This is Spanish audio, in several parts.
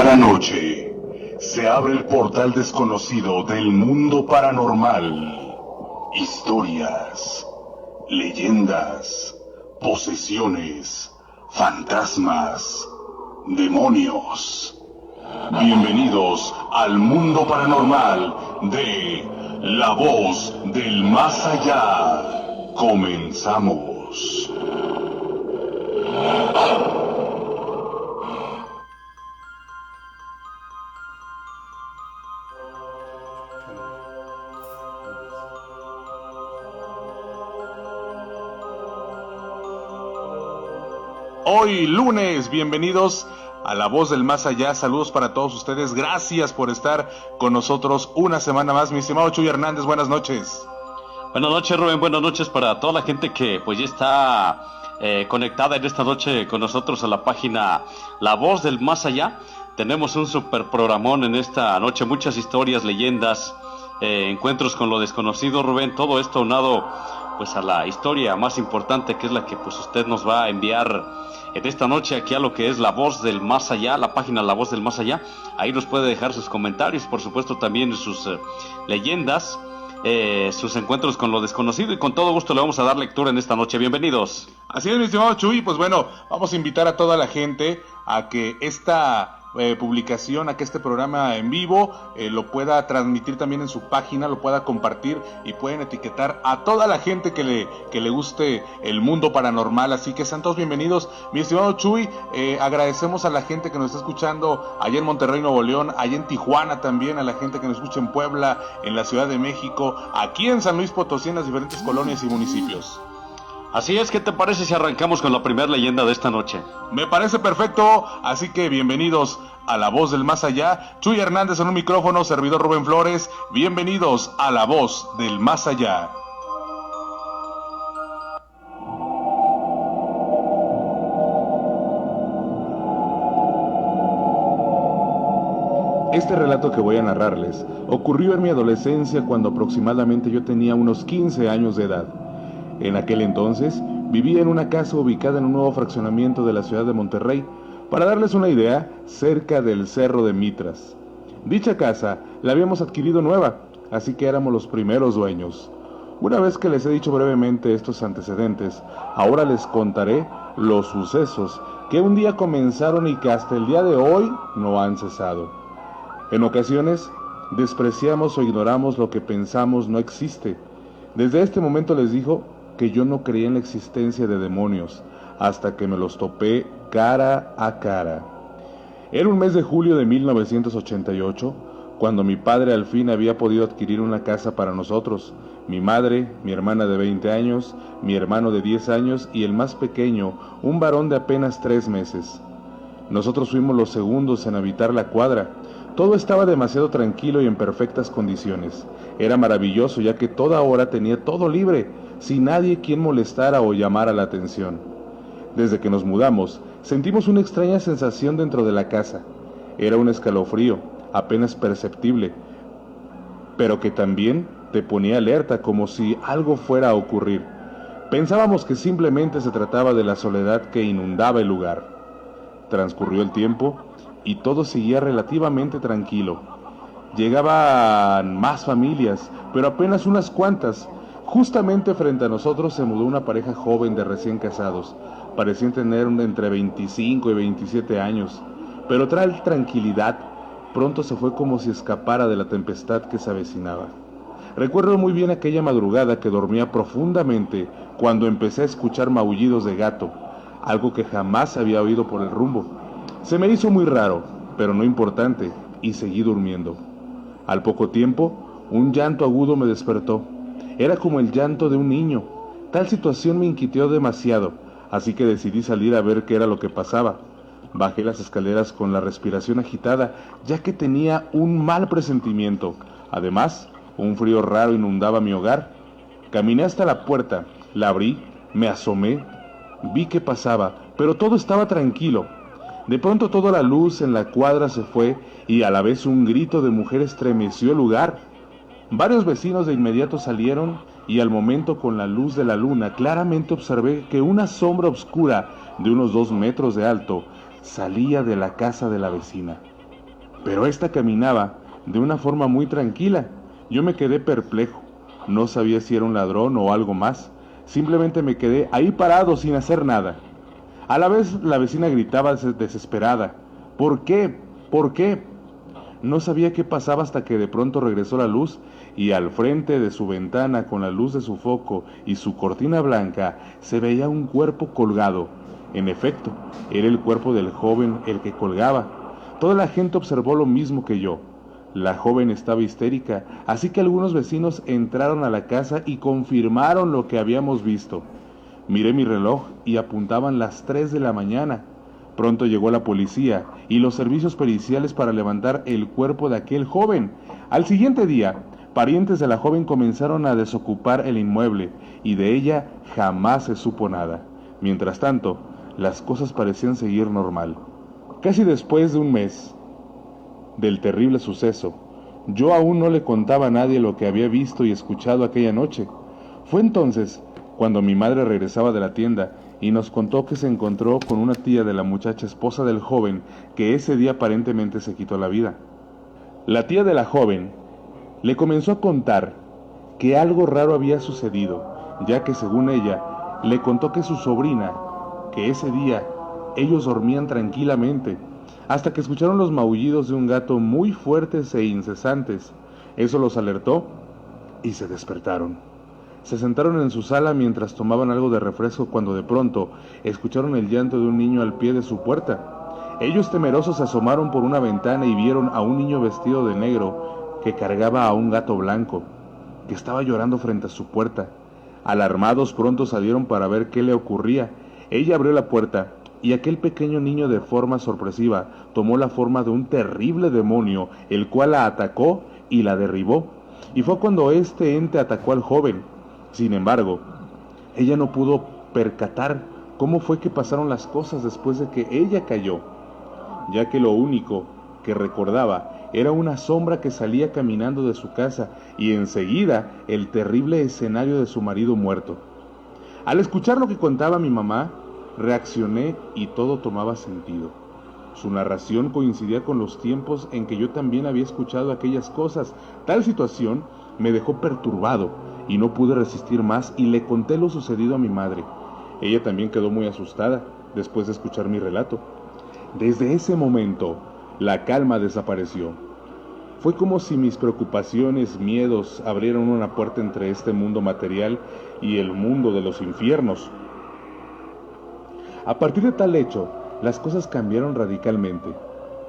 Cada noche se abre el portal desconocido del mundo paranormal. Historias, leyendas, posesiones, fantasmas, demonios. Bienvenidos al mundo paranormal de La Voz del Más Allá. Comenzamos. Hoy lunes, bienvenidos a La Voz del Más Allá. Saludos para todos ustedes, gracias por estar con nosotros una semana más. Mi estimado Chuy Hernández, buenas noches. Buenas noches, Rubén, buenas noches para toda la gente que pues ya está conectada en esta noche con nosotros a la página La Voz del Más Allá. Tenemos un super programón en esta noche, muchas historias, leyendas, encuentros con lo desconocido, Rubén, todo esto unado pues a la historia más importante, que es la que pues usted nos va a enviar en esta noche aquí a lo que es La Voz del Más Allá, la página La Voz del Más Allá. Ahí nos puede dejar sus comentarios, por supuesto también sus leyendas, sus encuentros con lo desconocido, y con todo gusto le vamos a dar lectura en esta noche. Bienvenidos. Así es, mi estimado Chuy, pues bueno, vamos a invitar a toda la gente a que esta publicación, a que este programa en vivo lo pueda transmitir también en su página, lo pueda compartir, y pueden etiquetar a toda la gente que le guste el mundo paranormal. Así que sean todos bienvenidos, mi estimado Chuy. Agradecemos a la gente que nos está escuchando allá en Monterrey, Nuevo León, allá en Tijuana también, a la gente que nos escucha en Puebla, en la Ciudad de México, aquí en San Luis Potosí, en las diferentes colonias y municipios. Así es, ¿qué te parece si arrancamos con la primera leyenda de esta noche? Me parece perfecto, así que bienvenidos a La Voz del Más Allá. Chuy Hernández en un micrófono, servidor Rubén Flores. Bienvenidos a La Voz del Más Allá. Este relato que voy a narrarles ocurrió en mi adolescencia, cuando aproximadamente yo tenía unos 15 años de edad. En aquel entonces vivía en una casa ubicada en un nuevo fraccionamiento de la ciudad de Monterrey, para darles una idea, cerca del Cerro de Mitras. Dicha casa la habíamos adquirido nueva, así que éramos los primeros dueños. Una vez que les he dicho brevemente estos antecedentes, ahora les contaré los sucesos que un día comenzaron y que hasta el día de hoy no han cesado. En ocasiones despreciamos o ignoramos lo que pensamos no existe. Desde este momento les digo que yo no creía en la existencia de demonios, hasta que me los topé cara a cara. Era un mes de julio de 1988, cuando mi padre al fin había podido adquirir una casa para nosotros, mi madre, mi hermana de 20 años, mi hermano de 10 años y el más pequeño, un varón de apenas 3 meses. Nosotros fuimos los segundos en habitar la cuadra. Todo estaba demasiado tranquilo y en perfectas condiciones. Era maravilloso, ya que toda hora tenía todo libre, sin nadie quien molestara o llamara la atención. Desde que nos mudamos, sentimos una extraña sensación dentro de la casa. Era un escalofrío, apenas perceptible, pero que también te ponía alerta, como si algo fuera a ocurrir. Pensábamos que simplemente se trataba de la soledad que inundaba el lugar. Transcurrió el tiempo y todo seguía relativamente tranquilo. Llegaban más familias, pero apenas unas cuantas. Justamente frente a nosotros se mudó una pareja joven de recién casados. Parecían tener entre 25 y 27 años, pero tal tranquilidad pronto se fue como si escapara de la tempestad que se avecinaba. Recuerdo muy bien aquella madrugada que dormía profundamente cuando empecé a escuchar maullidos de gato, algo que jamás había oído por el rumbo. Se me hizo muy raro, pero no importante, y seguí durmiendo. Al poco tiempo, un llanto agudo me despertó. Era como el llanto de un niño. Tal situación me inquietó demasiado, así que decidí salir a ver qué era lo que pasaba. Bajé las escaleras con la respiración agitada, ya que tenía un mal presentimiento. Además, un frío raro inundaba mi hogar. Caminé hasta la puerta, la abrí, me asomé, vi qué pasaba, pero todo estaba tranquilo. De pronto toda la luz en la cuadra se fue y a la vez un grito de mujer estremeció el lugar. Varios vecinos de inmediato salieron y al momento, con la luz de la luna, claramente observé que una sombra oscura de unos 2 metros de alto salía de la casa de la vecina. pero ésta caminaba de una forma muy tranquila. Yo me quedé perplejo, no sabía si era un ladrón o algo más, simplemente me quedé ahí parado sin hacer nada. A la vez la vecina gritaba desesperada: ¿por qué? ¿Por qué? No sabía qué pasaba hasta que de pronto regresó la luz y al frente de su ventana, con la luz de su foco y su cortina blanca, se veía un cuerpo colgado. En efecto, era el cuerpo del joven el que colgaba. Toda la gente observó lo mismo que yo. La joven estaba histérica, así que algunos vecinos entraron a la casa y confirmaron lo que habíamos visto. Miré mi reloj y apuntaban las 3 de la mañana. Pronto llegó la policía y los servicios periciales para levantar el cuerpo de aquel joven. Al siguiente día, parientes de la joven comenzaron a desocupar el inmueble y de ella jamás se supo nada. Mientras tanto, las cosas parecían seguir normal. Casi después de un mes del terrible suceso, yo aún no le contaba a nadie lo que había visto y escuchado aquella noche. Fue entonces cuando mi madre regresaba de la tienda y nos contó que se encontró con una tía de la muchacha esposa del joven que ese día aparentemente se quitó la vida. La tía de la joven le comenzó a contar que algo raro había sucedido, ya que según ella, le contó que su sobrina, que ese día ellos dormían tranquilamente, hasta que escucharon los maullidos de un gato muy fuertes e incesantes. Eso los alertó y se despertaron. Se sentaron en su sala mientras tomaban algo de refresco cuando de pronto escucharon el llanto de un niño al pie de su puerta. Ellos temerosos se asomaron por una ventana y vieron a un niño vestido de negro que cargaba a un gato blanco, que estaba llorando frente a su puerta. Alarmados pronto salieron para ver qué le ocurría. Ella abrió la puerta y aquel pequeño niño de forma sorpresiva tomó la forma de un terrible demonio, el cual la atacó y la derribó. Y fue cuando este ente atacó al joven. Sin embargo, ella no pudo percatar cómo fue que pasaron las cosas después de que ella cayó, ya que lo único que recordaba era una sombra que salía caminando de su casa y enseguida el terrible escenario de su marido muerto. Al escuchar lo que contaba mi mamá, reaccioné y todo tomaba sentido. Su narración coincidía con los tiempos en que yo también había escuchado aquellas cosas. Tal situación me dejó perturbado y no pude resistir más y le conté lo sucedido a mi madre. Ella también quedó muy asustada después de escuchar mi relato. Desde ese momento, la calma desapareció. Fue como si mis preocupaciones, miedos, abrieron una puerta entre este mundo material y el mundo de los infiernos. A partir de tal hecho, las cosas cambiaron radicalmente.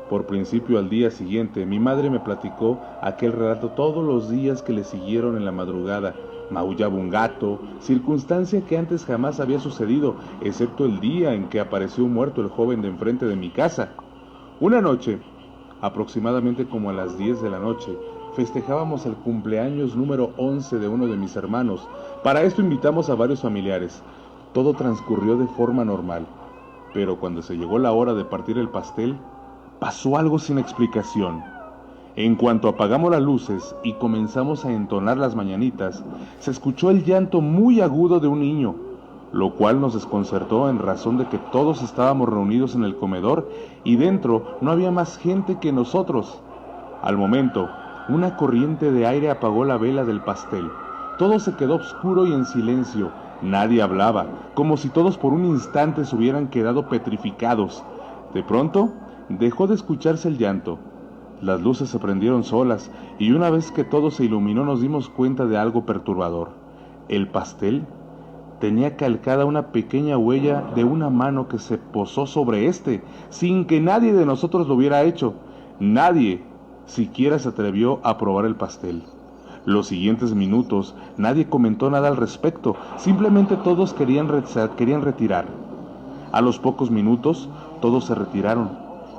Por principio, al día siguiente, mi madre me platicó aquel relato todos los días que le siguieron en la madrugada. Maullaba un gato, circunstancia que antes jamás había sucedido, excepto el día en que apareció muerto el joven de enfrente de mi casa. Una noche, aproximadamente como a las 10 de la noche, festejábamos el cumpleaños número 11 de uno de mis hermanos. Para esto invitamos a varios familiares. Todo transcurrió de forma normal, pero cuando se llegó la hora de partir el pastel, pasó algo sin explicación. En cuanto apagamos las luces y comenzamos a entonar las mañanitas, se escuchó el llanto muy agudo de un niño, lo cual nos desconcertó en razón de que todos estábamos reunidos en el comedor y dentro no había más gente que nosotros. Al momento, una corriente de aire apagó la vela del pastel. Todo se quedó oscuro y en silencio. Nadie hablaba, como si todos por un instante se hubieran quedado petrificados. De pronto, dejó de escucharse el llanto. Las luces se prendieron solas y una vez que todo se iluminó nos dimos cuenta de algo perturbador. El pastel tenía calcada una pequeña huella de una mano que se posó sobre éste, sin que nadie de nosotros lo hubiera hecho. Nadie siquiera se atrevió a probar el pastel. Los siguientes minutos nadie comentó nada al respecto, simplemente todos querían retirar. A los pocos minutos todos se retiraron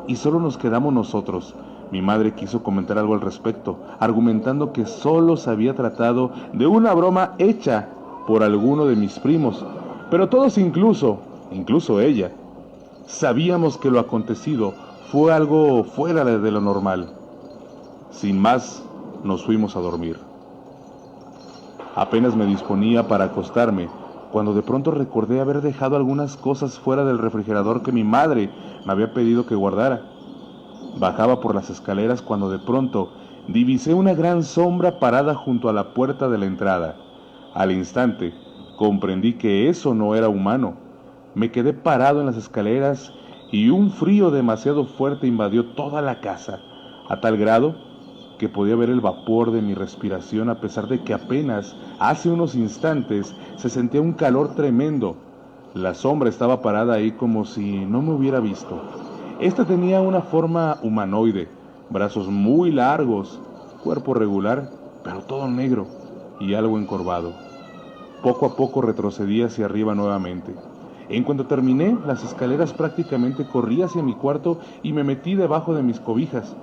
y solo nos quedamos nosotros. Mi madre quiso comentar algo al respecto, argumentando que solo se había tratado de una broma hecha por alguno de mis primos, pero todos, incluso ella, sabíamos que lo acontecido fue algo fuera de lo normal. Sin más, nos fuimos a dormir. Apenas me disponía para acostarme, cuando de pronto recordé haber dejado algunas cosas fuera del refrigerador que mi madre me había pedido que guardara. Bajaba por las escaleras cuando de pronto divisé una gran sombra parada junto a la puerta de la entrada. Al instante, comprendí que eso no era humano. Me quedé parado en las escaleras y un frío demasiado fuerte invadió toda la casa, a tal grado que podía ver el vapor de mi respiración a pesar de que apenas hace unos instantes se sentía un calor tremendo. La sombra estaba parada ahí como si no me hubiera visto. Esta tenía una forma humanoide, brazos muy largos, cuerpo regular, pero todo negro y algo encorvado. Poco a poco retrocedí hacia arriba nuevamente. En cuanto terminé las escaleras prácticamente corrí hacia mi cuarto y me metí debajo de mis cobijas.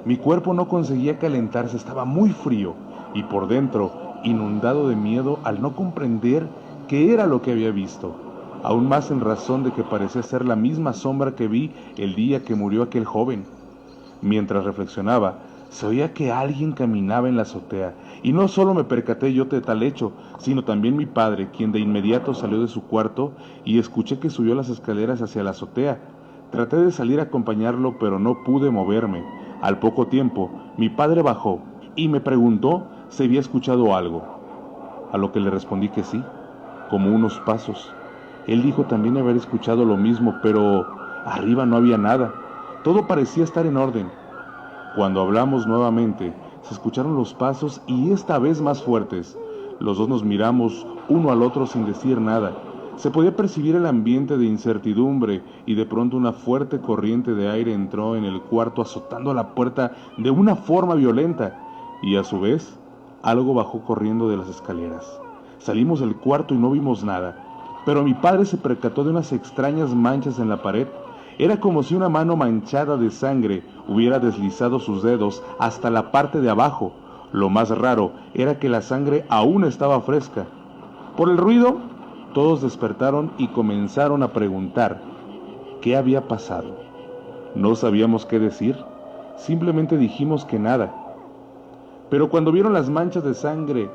Mi cuerpo no conseguía calentarse, estaba muy frío y por dentro inundado de miedo al no comprender qué era lo que había visto. Aún más en razón de que parecía ser la misma sombra que vi el día que murió aquel joven. Mientras reflexionaba, se oía que alguien caminaba en la azotea, y no solo me percaté yo de tal hecho, sino también mi padre, quien de inmediato salió de su cuarto y escuché que subió las escaleras hacia la azotea. Traté de salir a acompañarlo, pero no pude moverme. Al poco tiempo, mi padre bajó y me preguntó si había escuchado algo, a lo que le respondí que sí, como unos pasos. Él dijo también haber escuchado lo mismo, pero arriba no había nada. Todo parecía estar en orden. Cuando hablamos nuevamente, se escucharon los pasos y esta vez más fuertes. Los dos nos miramos uno al otro sin decir nada. Se podía percibir el ambiente de incertidumbre y de pronto una fuerte corriente de aire entró en el cuarto azotando la puerta de una forma violenta y a su vez algo bajó corriendo de las escaleras. Salimos del cuarto y no vimos nada, pero mi padre se percató de unas extrañas manchas en la pared. Era como si una mano manchada de sangre hubiera deslizado sus dedos hasta la parte de abajo. Lo más raro era que la sangre aún estaba fresca. Por el ruido, todos despertaron y comenzaron a preguntar qué había pasado. No sabíamos qué decir, simplemente dijimos que nada. Pero cuando vieron las manchas de sangre,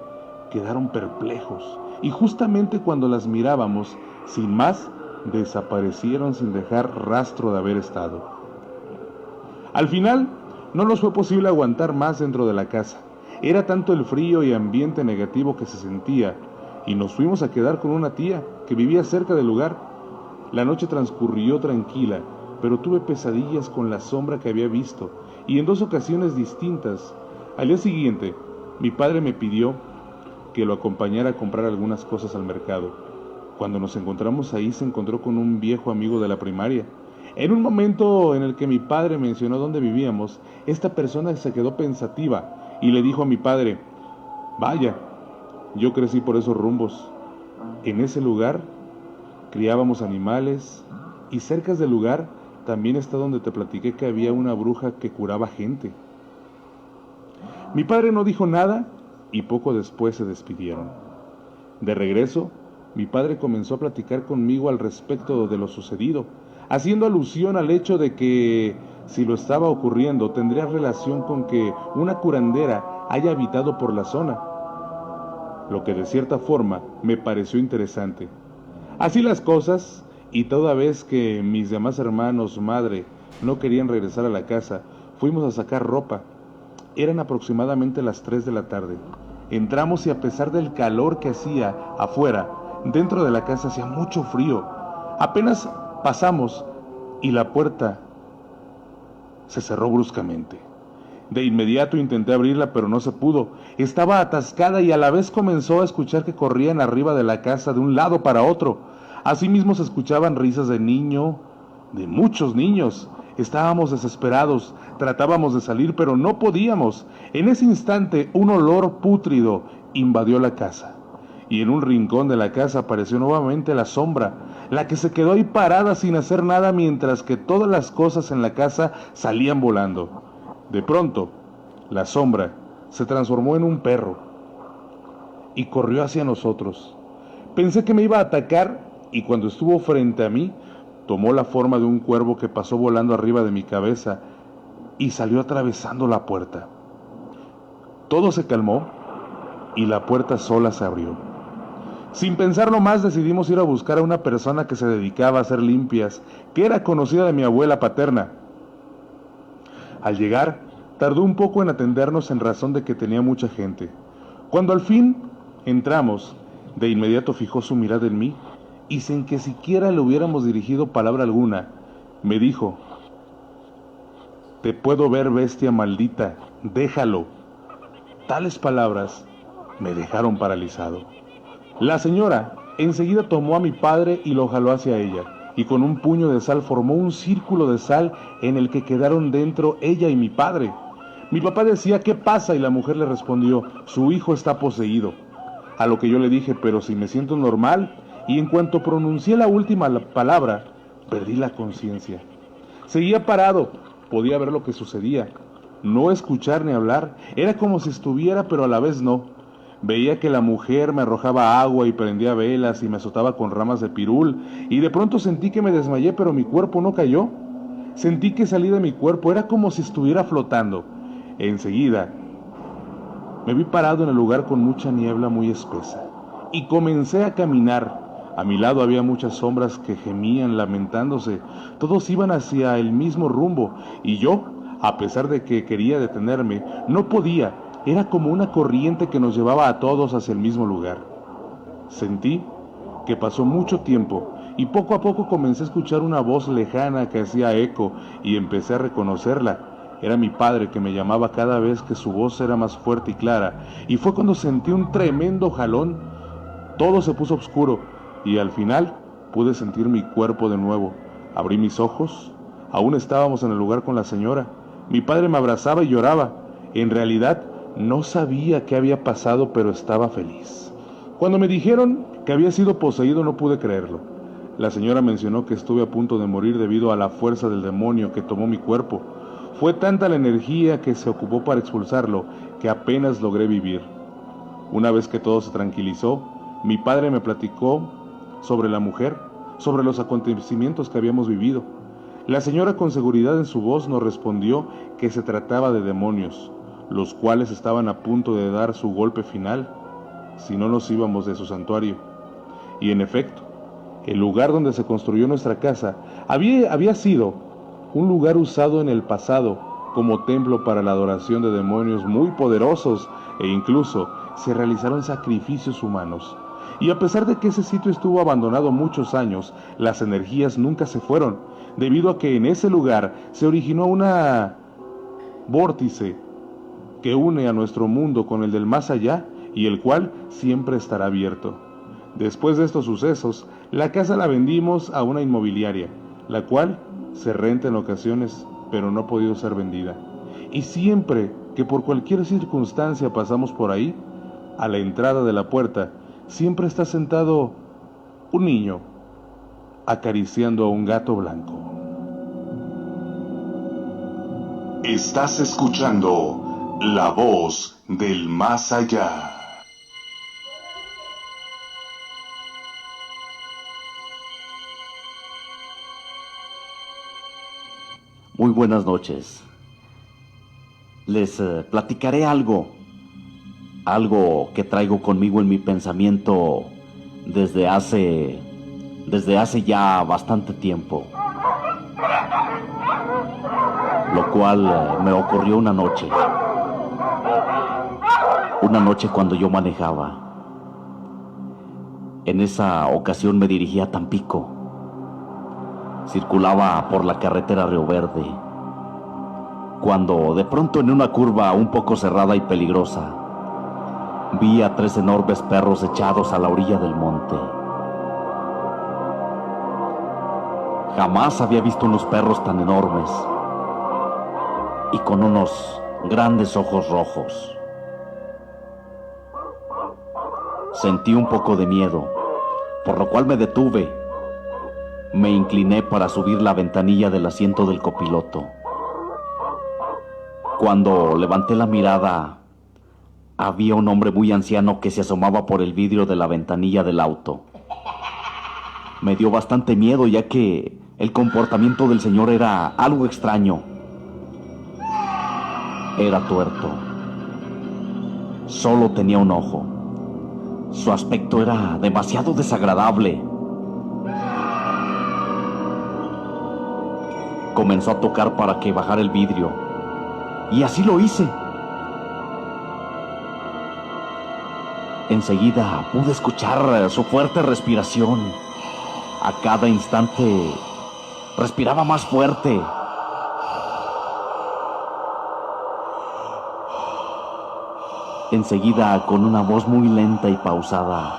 quedaron perplejos, y justamente cuando las mirábamos, sin más, desaparecieron sin dejar rastro de haber estado. Al final, no nos fue posible aguantar más dentro de la casa. Era tanto el frío y ambiente negativo que se sentía, y nos fuimos a quedar con una tía que vivía cerca del lugar. La noche transcurrió tranquila, pero tuve pesadillas con la sombra que había visto, y en 2 ocasiones distintas. Al día siguiente, mi padre me pidió que lo acompañara a comprar algunas cosas al mercado. Cuando nos encontramos ahí, se encontró con un viejo amigo de la primaria. En un momento en el que mi padre mencionó dónde vivíamos, esta persona se quedó pensativa y le dijo a mi padre: vaya, yo crecí por esos rumbos. En ese lugar criábamos animales y cerca del lugar también está donde te platiqué que había una bruja que curaba gente. Mi padre no dijo nada y poco después se despidieron. De regreso, mi padre comenzó a platicar conmigo al respecto de lo sucedido, haciendo alusión al hecho de que, si lo estaba ocurriendo, tendría relación con que una curandera haya habitado por la zona, lo que de cierta forma me pareció interesante. Así las cosas, y toda vez que mis demás hermanos, madre, no querían regresar a la casa, fuimos a sacar ropa. Eran aproximadamente las 3 de la tarde. Entramos y a pesar del calor que hacía afuera, dentro de la casa hacía mucho frío. Apenas pasamos y la puerta se cerró bruscamente. De inmediato intenté abrirla, pero no se pudo. Estaba atascada y a la vez comenzó a escuchar que corrían arriba de la casa de un lado para otro. Asimismo se escuchaban risas de muchos niños. Estábamos desesperados, tratábamos de salir, pero no podíamos. En ese instante, un olor pútrido invadió la casa. Y en un rincón de la casa apareció nuevamente la sombra, la que se quedó ahí parada sin hacer nada mientras que todas las cosas en la casa salían volando. De pronto, la sombra se transformó en un perro y corrió hacia nosotros. Pensé que me iba a atacar y cuando estuvo frente a mí, tomó la forma de un cuervo que pasó volando arriba de mi cabeza y salió atravesando la puerta. Todo se calmó y la puerta sola se abrió. Sin pensarlo más, decidimos ir a buscar a una persona que se dedicaba a hacer limpias, que era conocida de mi abuela paterna. Al llegar, tardó un poco en atendernos en razón de que tenía mucha gente. Cuando al fin entramos, de inmediato fijó su mirada en mí y sin que siquiera le hubiéramos dirigido palabra alguna, me dijo: «Te puedo ver, bestia maldita, déjalo». Tales palabras me dejaron paralizado. La señora enseguida tomó a mi padre y lo jaló hacia ella, y con un puño de sal formó un círculo de sal en el que quedaron dentro ella y mi padre. Mi papá decía: «¿Qué pasa?», y la mujer le respondió: «Su hijo está poseído». A lo que yo le dije: «Pero si me siento normal», y en cuanto pronuncié la última palabra, perdí la conciencia. Seguía parado, podía ver lo que sucedía, no escuchar ni hablar, era como si estuviera pero a la vez no. Veía que la mujer me arrojaba agua y prendía velas y me azotaba con ramas de pirul, y de pronto sentí que me desmayé, pero mi cuerpo no cayó. Sentí que salí de mi cuerpo, era como si estuviera flotando. Enseguida me vi parado en el lugar con mucha niebla muy espesa, y comencé a caminar. A mi lado había muchas sombras que gemían lamentándose, todos iban hacia el mismo rumbo, y yo, a pesar de que quería detenerme, no podía. Era como una corriente que nos llevaba a todos hacia el mismo lugar. Sentí que pasó mucho tiempo, y poco a poco comencé a escuchar una voz lejana que hacía eco, y empecé a reconocerla. Era mi padre, que me llamaba cada vez que su voz era más fuerte y clara, y fue cuando sentí un tremendo jalón. Todo se puso oscuro, y al final pude sentir mi cuerpo de nuevo. Abrí mis ojos, aún estábamos en el lugar con la señora. Mi padre me abrazaba y lloraba. En realidad, no sabía qué había pasado, pero estaba feliz. Cuando me dijeron que había sido poseído, no pude creerlo. La señora mencionó que estuve a punto de morir debido a la fuerza del demonio que tomó mi cuerpo. Fue tanta la energía que se ocupó para expulsarlo que apenas logré vivir. Una vez que todo se tranquilizó, mi padre me platicó sobre la mujer, sobre los acontecimientos que habíamos vivido. La señora, con seguridad en su voz, nos respondió que se trataba de demonios, los cuales estaban a punto de dar su golpe final si no nos íbamos de su santuario. Y en efecto, el lugar donde se construyó nuestra casa había sido un lugar usado en el pasado como templo para la adoración de demonios muy poderosos, e incluso se realizaron sacrificios humanos. Y a pesar de que ese sitio estuvo abandonado muchos años, las energías nunca se fueron, debido a que en ese lugar se originó una vórtice que une a nuestro mundo con el del más allá, y el cual siempre estará abierto. Después de estos sucesos, la casa la vendimos a una inmobiliaria, la cual se renta en ocasiones, pero no ha podido ser vendida. Y siempre que por cualquier circunstancia pasamos por ahí, a la entrada de la puerta, siempre está sentado un niño acariciando a un gato blanco. Estás escuchando La Voz del Más Allá. Muy buenas noches. Les platicaré algo que traigo conmigo en mi pensamiento desde hace ya bastante tiempo, lo cual me ocurrió una noche cuando yo manejaba. En esa ocasión me dirigía a Tampico. Circulaba por la carretera Río Verde, cuando de pronto, en una curva un poco cerrada y peligrosa, vi a 3 enormes perros echados a la orilla del monte. Jamás había visto unos perros tan enormes y con unos grandes ojos rojos. Sentí un poco de miedo, por lo cual me detuve. Me incliné para subir la ventanilla del asiento del copiloto. Cuando levanté la mirada, había un hombre muy anciano que se asomaba por el vidrio de la ventanilla del auto. Me dio bastante miedo, ya que el comportamiento del señor era algo extraño. Era tuerto. Solo tenía un ojo. Su aspecto era demasiado desagradable. Comenzó a tocar para que bajara el vidrio, Y así lo hice. Enseguida pude escuchar su fuerte respiración. A cada instante respiraba más fuerte. Enseguida, con una voz muy lenta y pausada,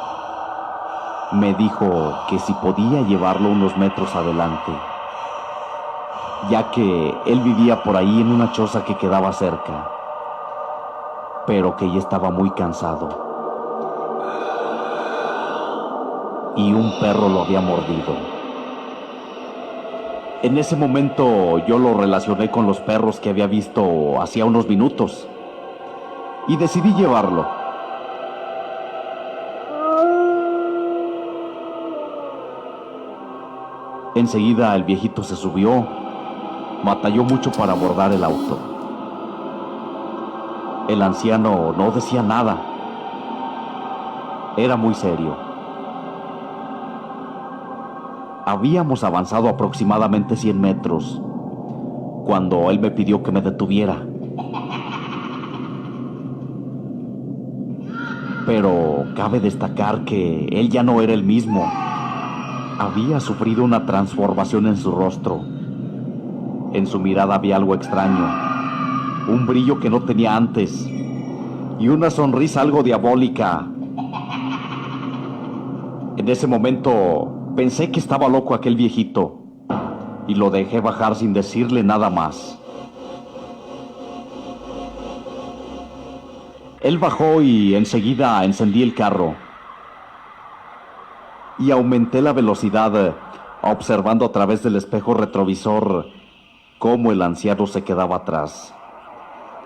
me dijo que si podía llevarlo unos metros adelante, ya que él vivía por ahí en una choza que quedaba cerca, pero que ya estaba muy cansado y un perro lo había mordido. En ese momento yo lo relacioné con los perros que había visto hacía unos minutos y decidí llevarlo. Enseguida el viejito se subió, batalló mucho para abordar el auto. El anciano no decía nada, era muy serio. Habíamos avanzado aproximadamente 100 metros cuando él me pidió que me detuviera. Pero cabe destacar que él ya no era el mismo. Había sufrido una transformación en su rostro. En su mirada había algo extraño, un brillo que no tenía antes y una sonrisa algo diabólica. En ese momento pensé que estaba loco aquel viejito y lo dejé bajar sin decirle nada más. Él bajó y enseguida encendí el carro y aumenté la velocidad, observando a través del espejo retrovisor cómo el anciano se quedaba atrás.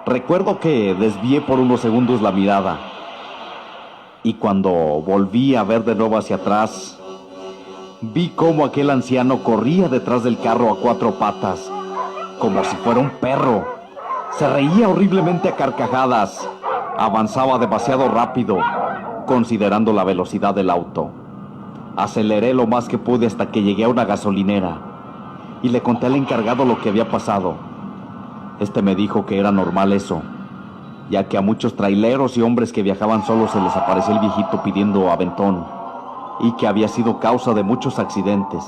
Recuerdo que desvié por unos segundos la mirada y cuando volví a ver de nuevo hacia atrás, vi cómo aquel anciano corría detrás del carro a 4 patas, como si fuera un perro. Se reía horriblemente a carcajadas. Avanzaba demasiado rápido, considerando la velocidad del auto. Aceleré lo más que pude hasta que llegué a una gasolinera y le conté al encargado lo que había pasado. Este me dijo que era normal eso, ya que a muchos traileros y hombres que viajaban solos se les aparecía el viejito pidiendo aventón y que había sido causa de muchos accidentes,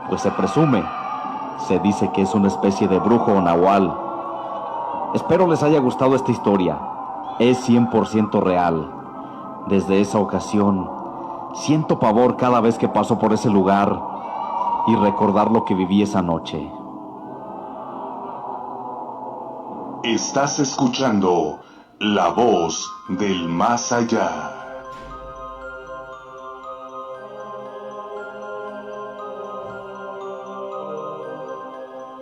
pues se presume, se dice que es una especie de brujo o nahual. Espero les haya gustado esta historia. Es 100% real. Desde esa ocasión, siento pavor cada vez que paso por ese lugar y recordar lo que viví esa noche. Estás escuchando La Voz del Más Allá.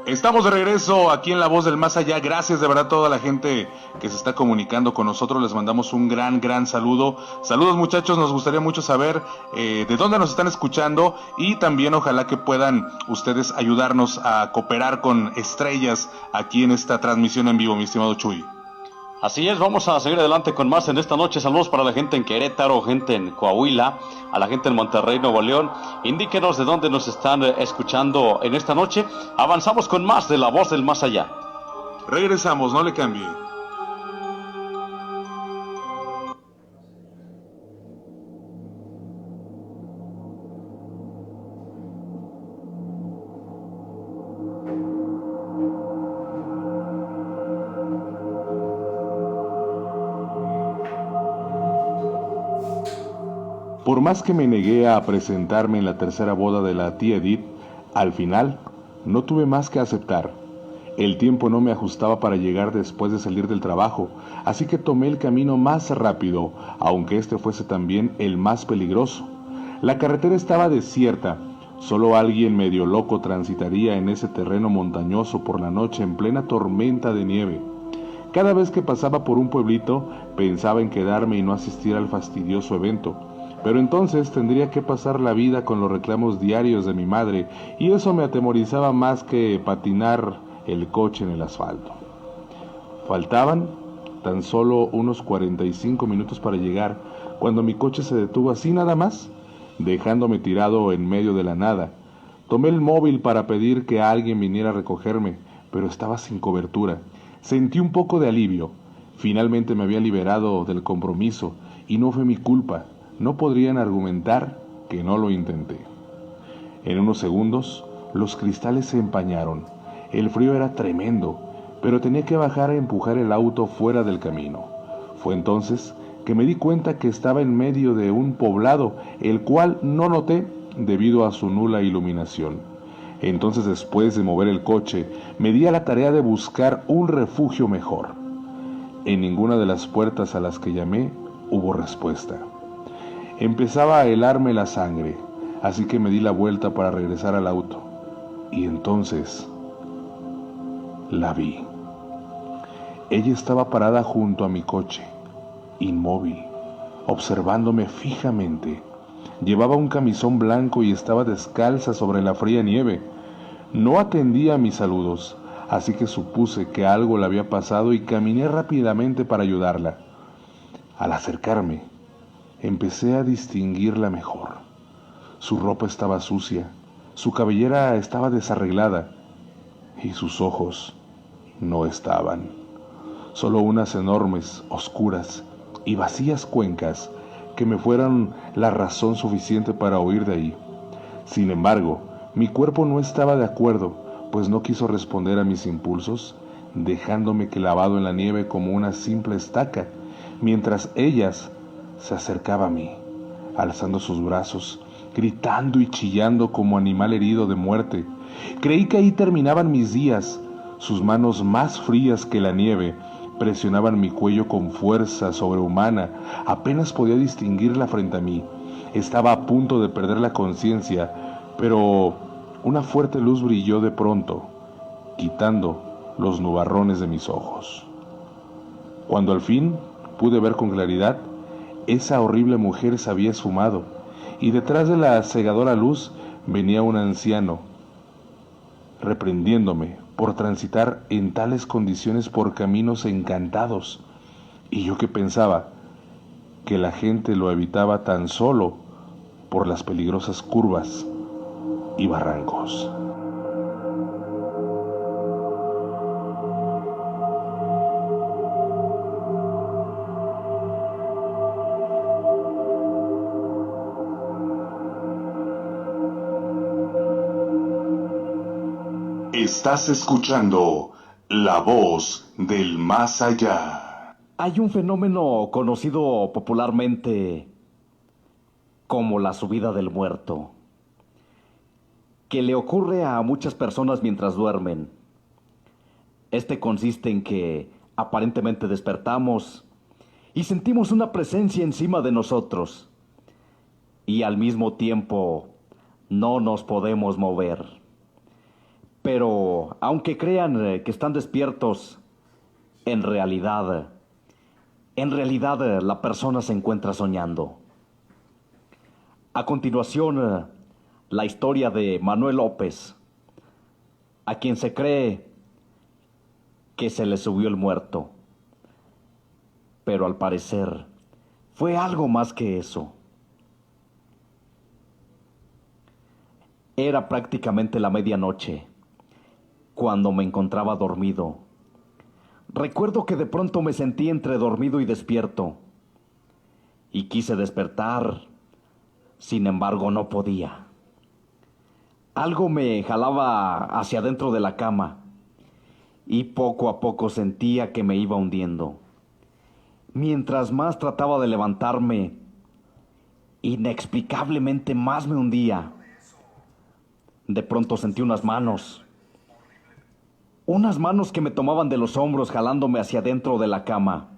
Estamos de regreso aquí en La Voz del Más Allá. Gracias de verdad a toda la gente que se está comunicando con nosotros. Les mandamos un gran saludo. Saludos, muchachos, nos gustaría mucho saber de dónde nos están escuchando y también ojalá que puedan ustedes ayudarnos a cooperar con estrellas aquí en esta transmisión en vivo, mi estimado Chuy. Así es, vamos a seguir adelante con más en esta noche. Saludos para la gente en Querétaro, gente en Coahuila, a la gente en Monterrey, Nuevo León. Indíquenos de dónde nos están escuchando en esta noche. Avanzamos con más de La Voz del Más Allá. Regresamos, no le cambie. Por más que me negué a presentarme en la tercera boda de la tía Edith, al final no tuve más que aceptar. El tiempo no me ajustaba para llegar después de salir del trabajo, así que tomé el camino más rápido, aunque este fuese también el más peligroso. La carretera estaba desierta, solo alguien medio loco transitaría en ese terreno montañoso por la noche en plena tormenta de nieve. Cada vez que pasaba por un pueblito, pensaba en quedarme y no asistir al fastidioso evento. Pero entonces tendría que pasar la vida con los reclamos diarios de mi madre, y eso me atemorizaba más que patinar el coche en el asfalto. Faltaban tan solo unos 45 minutos para llegar, cuando mi coche se detuvo así nada más, dejándome tirado en medio de la nada. Tomé el móvil para pedir que alguien viniera a recogerme, pero estaba sin cobertura. Sentí un poco de alivio. Finalmente me había liberado del compromiso y no fue mi culpa. No podrían argumentar que no lo intenté. En unos segundos, los cristales se empañaron. El frío era tremendo, pero tenía que bajar a empujar el auto fuera del camino. Fue entonces que me di cuenta que estaba en medio de un poblado, el cual no noté debido a su nula iluminación. Entonces, después de mover el coche, me di a la tarea de buscar un refugio mejor. En ninguna de las puertas a las que llamé hubo respuesta. Empezaba a helarme la sangre, así que me di la vuelta para regresar al auto. Y entonces la vi. Ella estaba parada junto a mi coche, inmóvil, observándome fijamente. Llevaba un camisón blanco y estaba descalza sobre la fría nieve. No atendía a mis saludos, así que supuse que algo le había pasado y caminé rápidamente para ayudarla. Al acercarme, empecé a distinguirla mejor. Su ropa estaba sucia, su cabellera estaba desarreglada y sus ojos no estaban. Solo unas enormes, oscuras y vacías cuencas que me fueran la razón suficiente para huir de ahí. Sin embargo, mi cuerpo no estaba de acuerdo, pues no quiso responder a mis impulsos, dejándome clavado en la nieve como una simple estaca, mientras ellas se acercaba a mí, alzando sus brazos, gritando y chillando como animal herido de muerte. Creí que ahí terminaban mis días. Sus manos más frías que la nieve presionaban mi cuello con fuerza sobrehumana. Apenas podía distinguirla frente a mí. Estaba a punto de perder la conciencia, pero una fuerte luz brilló de pronto, quitando los nubarrones de mis ojos. Cuando al fin pude ver con claridad, esa horrible mujer se había esfumado, y detrás de la cegadora luz venía un anciano, reprendiéndome por transitar en tales condiciones por caminos encantados. Y yo que pensaba que la gente lo evitaba tan solo por las peligrosas curvas y barrancos. Estás escuchando La Voz del Más Allá. Hay un fenómeno conocido popularmente como la subida del muerto, que le ocurre a muchas personas mientras duermen. Este consiste en que aparentemente despertamos y sentimos una presencia encima de nosotros, y al mismo tiempo no nos podemos mover. Pero aunque crean que están despiertos, en realidad la persona se encuentra soñando. A continuación, la historia de Manuel López, a quien se cree que se le subió el muerto. Pero al parecer fue algo más que eso. Era prácticamente la medianoche cuando me encontraba dormido. Recuerdo que de pronto me sentí entre dormido y despierto y quise despertar, sin embargo no podía. Algo me jalaba hacia adentro de la cama y poco a poco sentía que me iba hundiendo. Mientras más trataba de levantarme, inexplicablemente más me hundía. De pronto sentí unas manos que me tomaban de los hombros jalándome hacia adentro de la cama.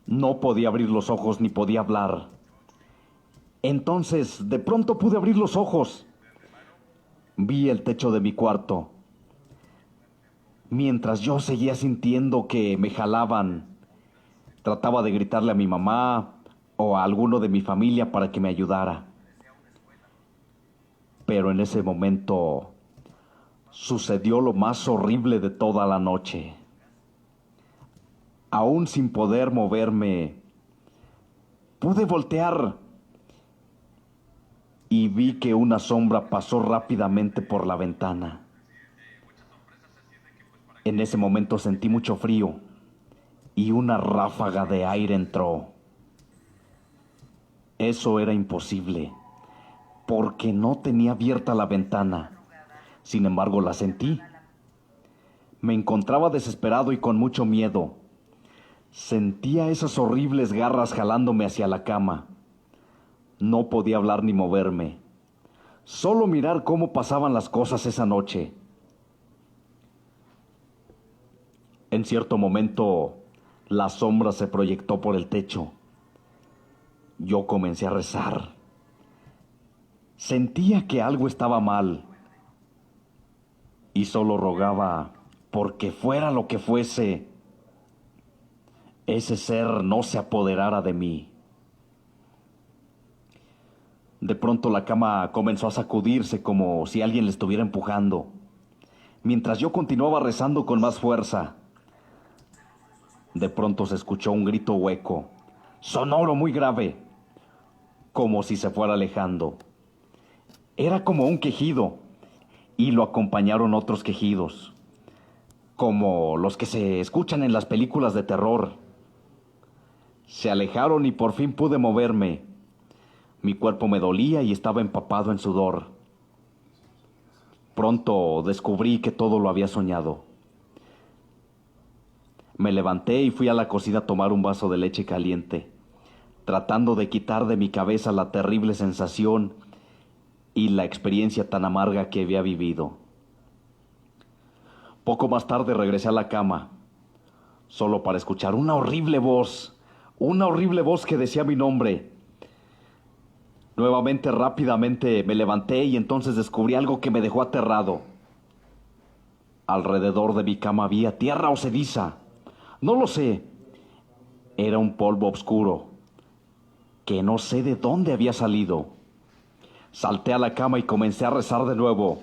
No podía abrir los ojos ni podía hablar. Entonces, de pronto pude abrir los ojos. Vi el techo de mi cuarto. Mientras yo seguía sintiendo que me jalaban, trataba de gritarle a mi mamá o a alguno de mi familia para que me ayudara. Pero en ese momento sucedió lo más horrible de toda la noche. Aún sin poder moverme, pude voltear y vi que una sombra pasó rápidamente por la ventana. En ese momento sentí mucho frío y una ráfaga de aire entró. Eso era imposible, porque no tenía abierta la ventana. Sin embargo, la sentí. Me encontraba desesperado y con mucho miedo. Sentía esas horribles garras jalándome hacia la cama. No podía hablar ni moverme. Solo mirar cómo pasaban las cosas esa noche. En cierto momento, la sombra se proyectó por el techo. Yo comencé a rezar. Sentía que algo estaba mal. Y solo rogaba, porque fuera lo que fuese, ese ser no se apoderara de mí. De pronto la cama comenzó a sacudirse como si alguien le estuviera empujando, mientras yo continuaba rezando con más fuerza. De pronto se escuchó un grito hueco, sonoro, muy grave, como si se fuera alejando. Era como un quejido, y lo acompañaron otros quejidos, como los que se escuchan en las películas de terror. Se alejaron y por fin pude moverme. Mi cuerpo me dolía y estaba empapado en sudor. Pronto descubrí que todo lo había soñado. Me levanté y fui a la cocina a tomar un vaso de leche caliente, tratando de quitar de mi cabeza la terrible sensación y la experiencia tan amarga que había vivido. Poco más tarde regresé a la cama, solo para escuchar una horrible voz que decía mi nombre. Nuevamente, rápidamente me levanté y entonces descubrí algo que me dejó aterrado. Alrededor de mi cama había tierra o ceniza. No lo sé. Era un polvo oscuro que no sé de dónde había salido. Salté a la cama y comencé a rezar de nuevo.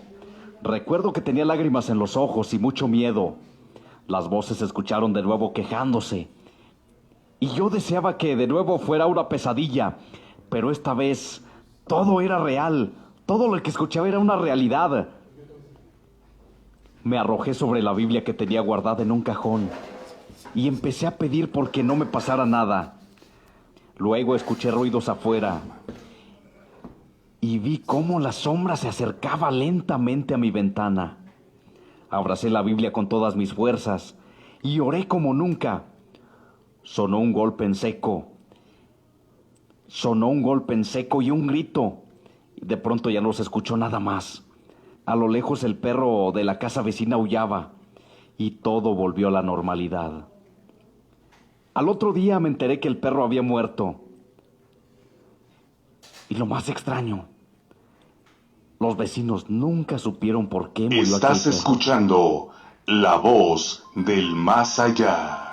Recuerdo que tenía lágrimas en los ojos y mucho miedo. Las voces se escucharon de nuevo quejándose. Y yo deseaba que de nuevo fuera una pesadilla, pero esta vez todo era real. Todo lo que escuchaba era una realidad. Me arrojé sobre la Biblia que tenía guardada en un cajón y empecé a pedir porque no me pasara nada. Luego escuché ruidos afuera y vi cómo la sombra se acercaba lentamente a mi ventana. Abracé la Biblia con todas mis fuerzas y oré como nunca. Sonó un golpe en seco y un grito. De pronto ya no se escuchó nada más. A lo lejos el perro de la casa vecina aullaba y todo volvió a la normalidad. Al otro día me enteré que el perro había muerto. Y lo más extraño, los vecinos nunca supieron por qué murió aquel perro. Estás escuchando La Voz del Más Allá.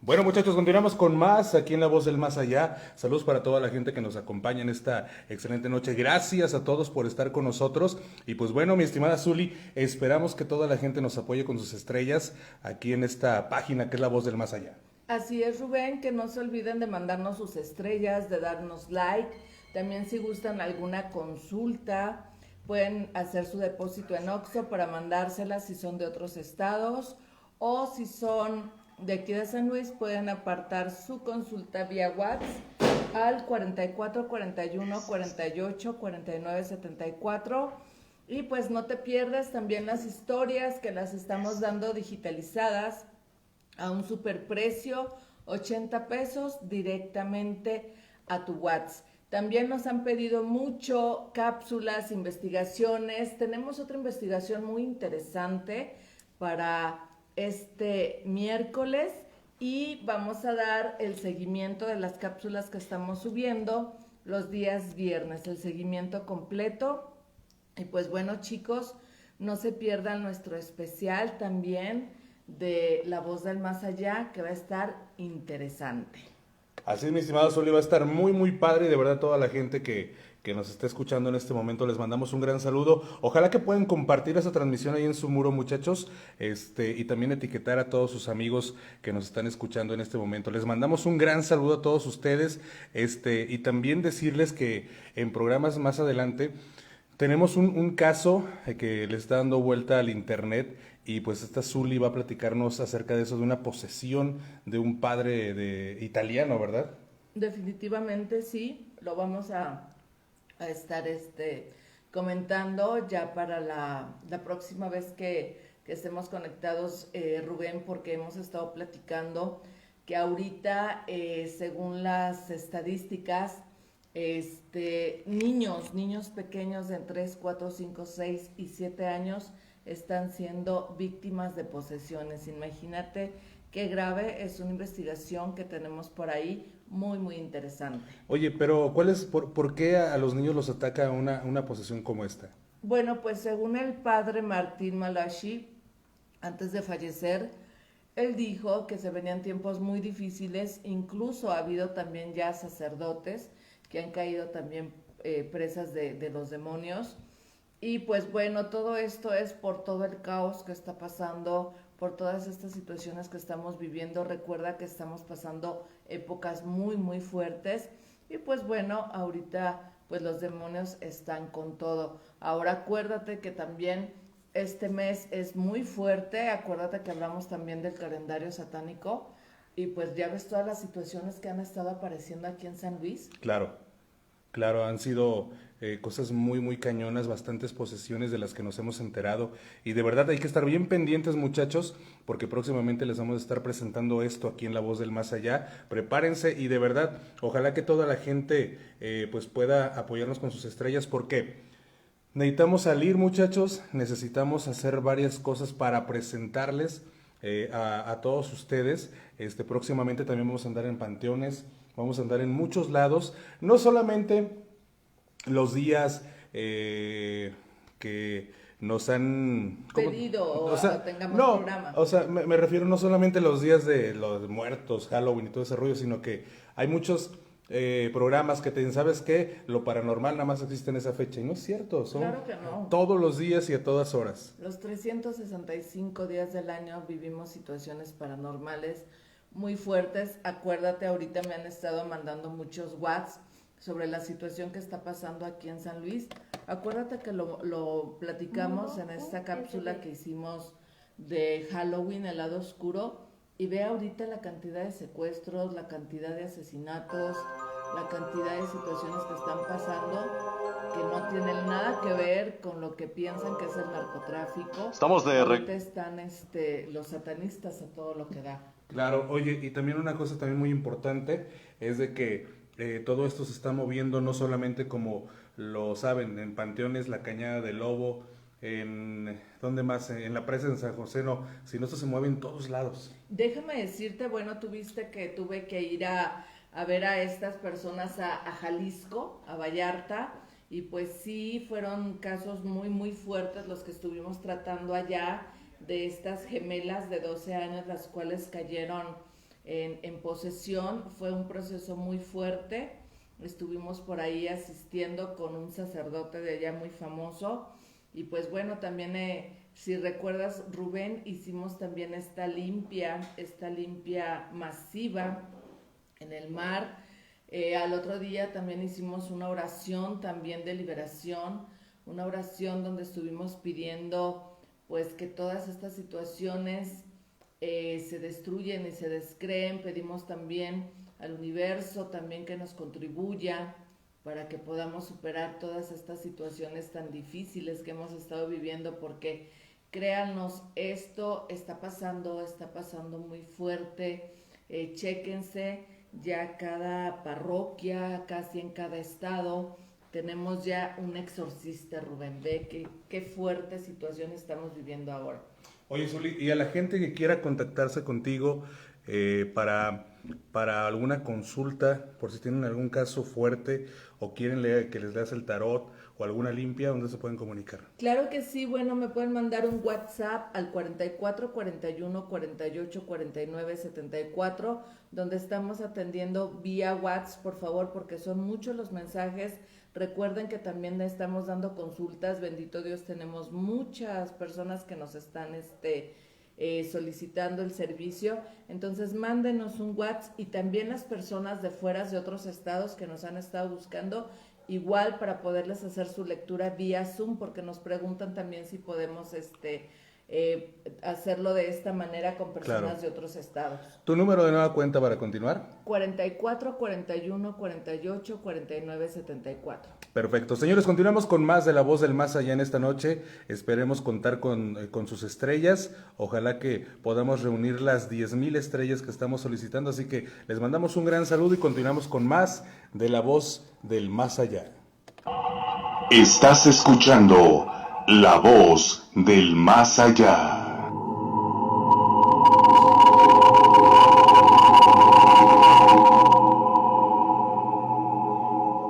Bueno, muchachos, continuamos con más aquí en La Voz del Más Allá. Saludos para toda la gente que nos acompaña en esta excelente noche. Gracias a todos por estar con nosotros. Y pues bueno, mi estimada Zuli, esperamos que toda la gente nos apoye con sus estrellas aquí en esta página que es La Voz del Más Allá. Así es, Rubén, que no se olviden de mandarnos sus estrellas, de darnos like. También si gustan alguna consulta, pueden hacer su depósito en Oxxo para mandárselas si son de otros estados, o si son de aquí de San Luis, pueden apartar su consulta vía WhatsApp al 44 41 48 49 74. Y pues no te pierdas también las historias que las estamos dando digitalizadas a un superprecio, 80 pesos directamente a tu WhatsApp. También nos han pedido mucho cápsulas, investigaciones. Tenemos otra investigación muy interesante para este miércoles y vamos a dar el seguimiento de las cápsulas que estamos subiendo los días viernes, el seguimiento completo. Y pues bueno, chicos, no se pierdan nuestro especial también de La Voz del Más Allá, que va a estar interesante. Así es, mi estimado Zuli, va a estar muy, muy padre. Y de verdad, toda la gente que nos está escuchando en este momento, les mandamos un gran saludo. Ojalá que puedan compartir esa transmisión ahí en su muro, muchachos, y también etiquetar a todos sus amigos que nos están escuchando en este momento. Les mandamos un gran saludo a todos ustedes, y también decirles que en programas más adelante Tenemos un caso que le está dando vuelta al internet y pues esta Zuli va a platicarnos acerca de eso, de una posesión de un padre de italiano, ¿verdad? Definitivamente sí, lo vamos a estar comentando ya para la próxima vez que estemos conectados, Rubén, porque hemos estado platicando que ahorita, según las estadísticas, niños pequeños de 3, 4, 5, 6 y 7 años están siendo víctimas de posesiones. Imagínate qué grave, es una investigación que tenemos por ahí muy, muy interesante. Oye, pero por qué a los niños los ataca una posesión como esta? Bueno, pues según el padre Martín Malachi, antes de fallecer, él dijo que se venían tiempos muy difíciles, incluso ha habido también ya sacerdotes que han caído también presas de los demonios. Y pues bueno, todo esto es por todo el caos que está pasando, por todas estas situaciones que estamos viviendo. Recuerda que estamos pasando épocas muy, muy fuertes. Y pues bueno, ahorita pues los demonios están con todo. Ahora acuérdate que también este mes es muy fuerte. Acuérdate que hablamos también del calendario satánico. Y pues ya ves todas las situaciones que han estado apareciendo aquí en San Luis. Claro, han sido cosas muy, muy cañonas, bastantes posesiones de las que nos hemos enterado. Y de verdad hay que estar bien pendientes, muchachos, porque próximamente les vamos a estar presentando esto aquí en La Voz del Más Allá. Prepárense y de verdad, ojalá que toda la gente pues pueda apoyarnos con sus estrellas, porque necesitamos salir, muchachos, necesitamos hacer varias cosas para presentarles a todos ustedes. Próximamente también vamos a andar en panteones, vamos a andar en muchos lados, no solamente los días que nos han pedido o sea, tengamos no, programa. O sea, me refiero no solamente los días de los muertos, Halloween y todo ese rollo, sino que hay muchos programas que te dicen, ¿sabes qué? Lo paranormal nada más existe en esa fecha. Y no es cierto, son Claro que no. todos los días y a todas horas. Los 365 días del año vivimos situaciones paranormales muy fuertes. Acuérdate, ahorita me han estado mandando muchos WhatsApp sobre la situación que está pasando aquí en San Luis. Acuérdate que lo platicamos en esta cápsula que hicimos de Halloween, el lado oscuro, y ve ahorita la cantidad de secuestros, la cantidad de asesinatos, la cantidad de situaciones que están pasando que no tienen nada que ver con lo que piensan que es el narcotráfico. Ahorita están los satanistas a todo lo que da. Claro, oye, y también una cosa también muy importante es de que todo esto se está moviendo no solamente como lo saben, en Panteones, La Cañada del Lobo, ¿dónde más? En la presa en San José, no, sino esto se mueve en todos lados. Déjame decirte, bueno, tuviste que tuve que ir a ver a estas personas a Jalisco, a Vallarta, y pues sí, fueron casos muy, muy fuertes los que estuvimos tratando allá, de estas gemelas de 12 años, las cuales cayeron en posesión. Fue un proceso muy fuerte. Estuvimos por ahí asistiendo con un sacerdote de allá muy famoso. Y pues bueno, también si recuerdas, Rubén, hicimos también esta limpia masiva en el mar. Al otro día también hicimos una oración también de liberación, una oración donde estuvimos pidiendo pues que todas estas situaciones se destruyen y se descreen. Pedimos también al universo también que nos contribuya para que podamos superar todas estas situaciones tan difíciles que hemos estado viviendo, porque créanos, esto está pasando muy fuerte. Chéquense, ya cada parroquia, casi en cada estado, tenemos ya un exorcista, Rubén. Ve qué fuerte situación estamos viviendo ahora. Oye, Zuli, y a la gente que quiera contactarse contigo para alguna consulta, por si tienen algún caso fuerte o quieren que les leas el tarot o alguna limpia, ¿dónde se pueden comunicar? Claro que sí, bueno, me pueden mandar un WhatsApp al 44 41 48 49 74, donde estamos atendiendo vía WhatsApp, por favor, porque son muchos los mensajes. Recuerden que también estamos dando consultas, bendito Dios, tenemos muchas personas que nos están solicitando el servicio. Entonces mándenos un WhatsApp, y también las personas de fuera de otros estados que nos han estado buscando, igual para poderles hacer su lectura vía Zoom, porque nos preguntan también si podemos hacerlo de esta manera con personas de otros estados. ¿Tu número de nueva cuenta para continuar? 44 41 48 49 74. Perfecto. Señores, continuamos con más de La Voz del Más Allá en esta noche. Esperemos contar con sus estrellas. Ojalá que podamos reunir las 10,000 estrellas que estamos solicitando. Así que les mandamos un gran saludo y continuamos con más de La Voz del Más Allá. Estás escuchando La Voz del Más Allá.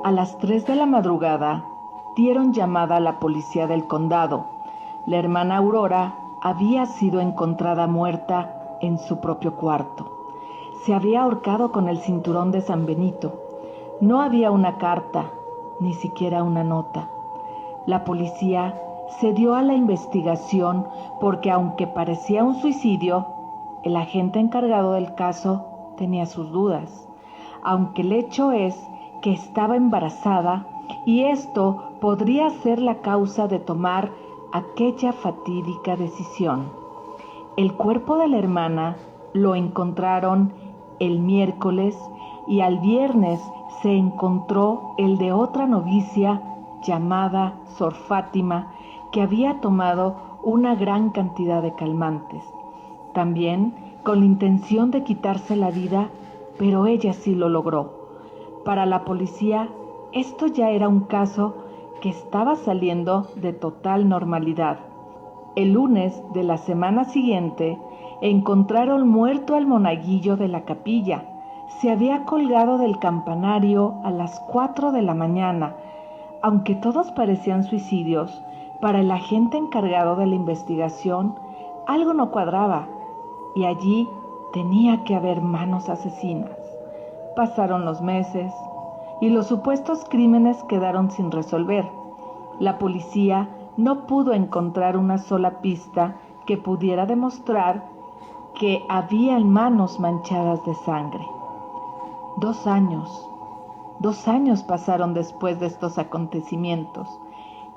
A las 3 de la madrugada dieron llamada a la policía del condado. La hermana Aurora había sido encontrada muerta en su propio cuarto. Se había ahorcado con el cinturón de San Benito. No había una carta, ni siquiera una nota. La policía se dio a la investigación porque, aunque parecía un suicidio, el agente encargado del caso tenía sus dudas. Aunque el hecho es que estaba embarazada y esto podría ser la causa de tomar aquella fatídica decisión. El cuerpo de la hermana lo encontraron el miércoles y al viernes se encontró el de otra novicia llamada Sor Fátima, que había tomado una gran cantidad de calmantes, también con la intención de quitarse la vida, pero ella sí lo logró. Para la policía, esto ya era un caso que estaba saliendo de total normalidad. El lunes de la semana siguiente, encontraron muerto al monaguillo de la capilla. Se había colgado del campanario a las 4 de la mañana. Aunque todos parecían suicidios, para el agente encargado de la investigación, algo no cuadraba, y allí tenía que haber manos asesinas. Pasaron los meses y los supuestos crímenes quedaron sin resolver. La policía no pudo encontrar una sola pista que pudiera demostrar que habían manos manchadas de sangre. 2 años pasaron después de estos acontecimientos.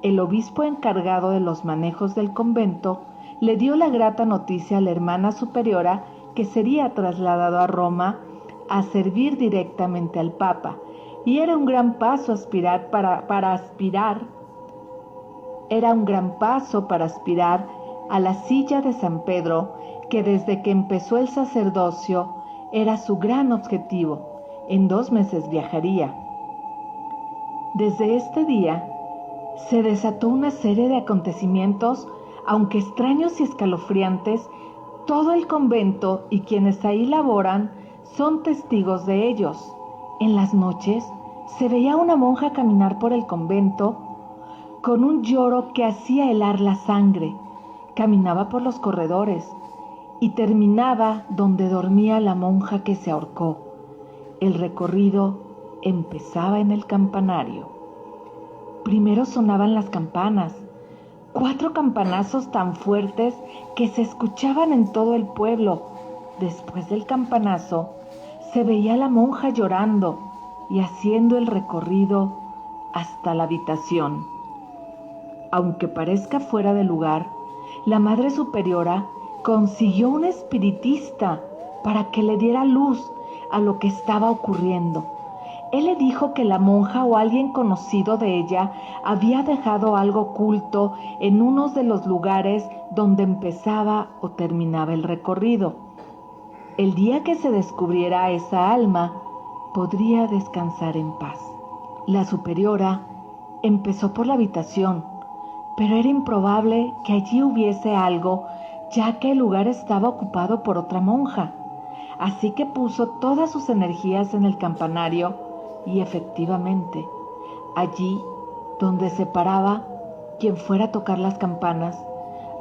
El obispo encargado de los manejos del convento le dio la grata noticia a la hermana superiora que sería trasladado a Roma a servir directamente al Papa, y era un gran paso para aspirar a la silla de San Pedro, que desde que empezó el sacerdocio era su gran objetivo. En 2 meses viajaría. Desde este día se desató una serie de acontecimientos, aunque extraños y escalofriantes. Todo el convento y quienes ahí laboran son testigos de ellos. En las noches se veía una monja caminar por el convento con un lloro que hacía helar la sangre. Caminaba por los corredores y terminaba donde dormía la monja que se ahorcó. El recorrido empezaba en el campanario. Primero sonaban las campanas, 4 campanazos tan fuertes que se escuchaban en todo el pueblo. Después del campanazo, se veía a la monja llorando y haciendo el recorrido hasta la habitación. Aunque parezca fuera de lugar, la Madre Superiora consiguió un espiritista para que le diera luz a lo que estaba ocurriendo. Él le dijo que la monja o alguien conocido de ella había dejado algo oculto en uno de los lugares donde empezaba o terminaba el recorrido. El día que se descubriera a esa alma, podría descansar en paz. La superiora empezó por la habitación, pero era improbable que allí hubiese algo, ya que el lugar estaba ocupado por otra monja. Así que puso todas sus energías en el campanario y efectivamente, allí donde se paraba quien fuera a tocar las campanas,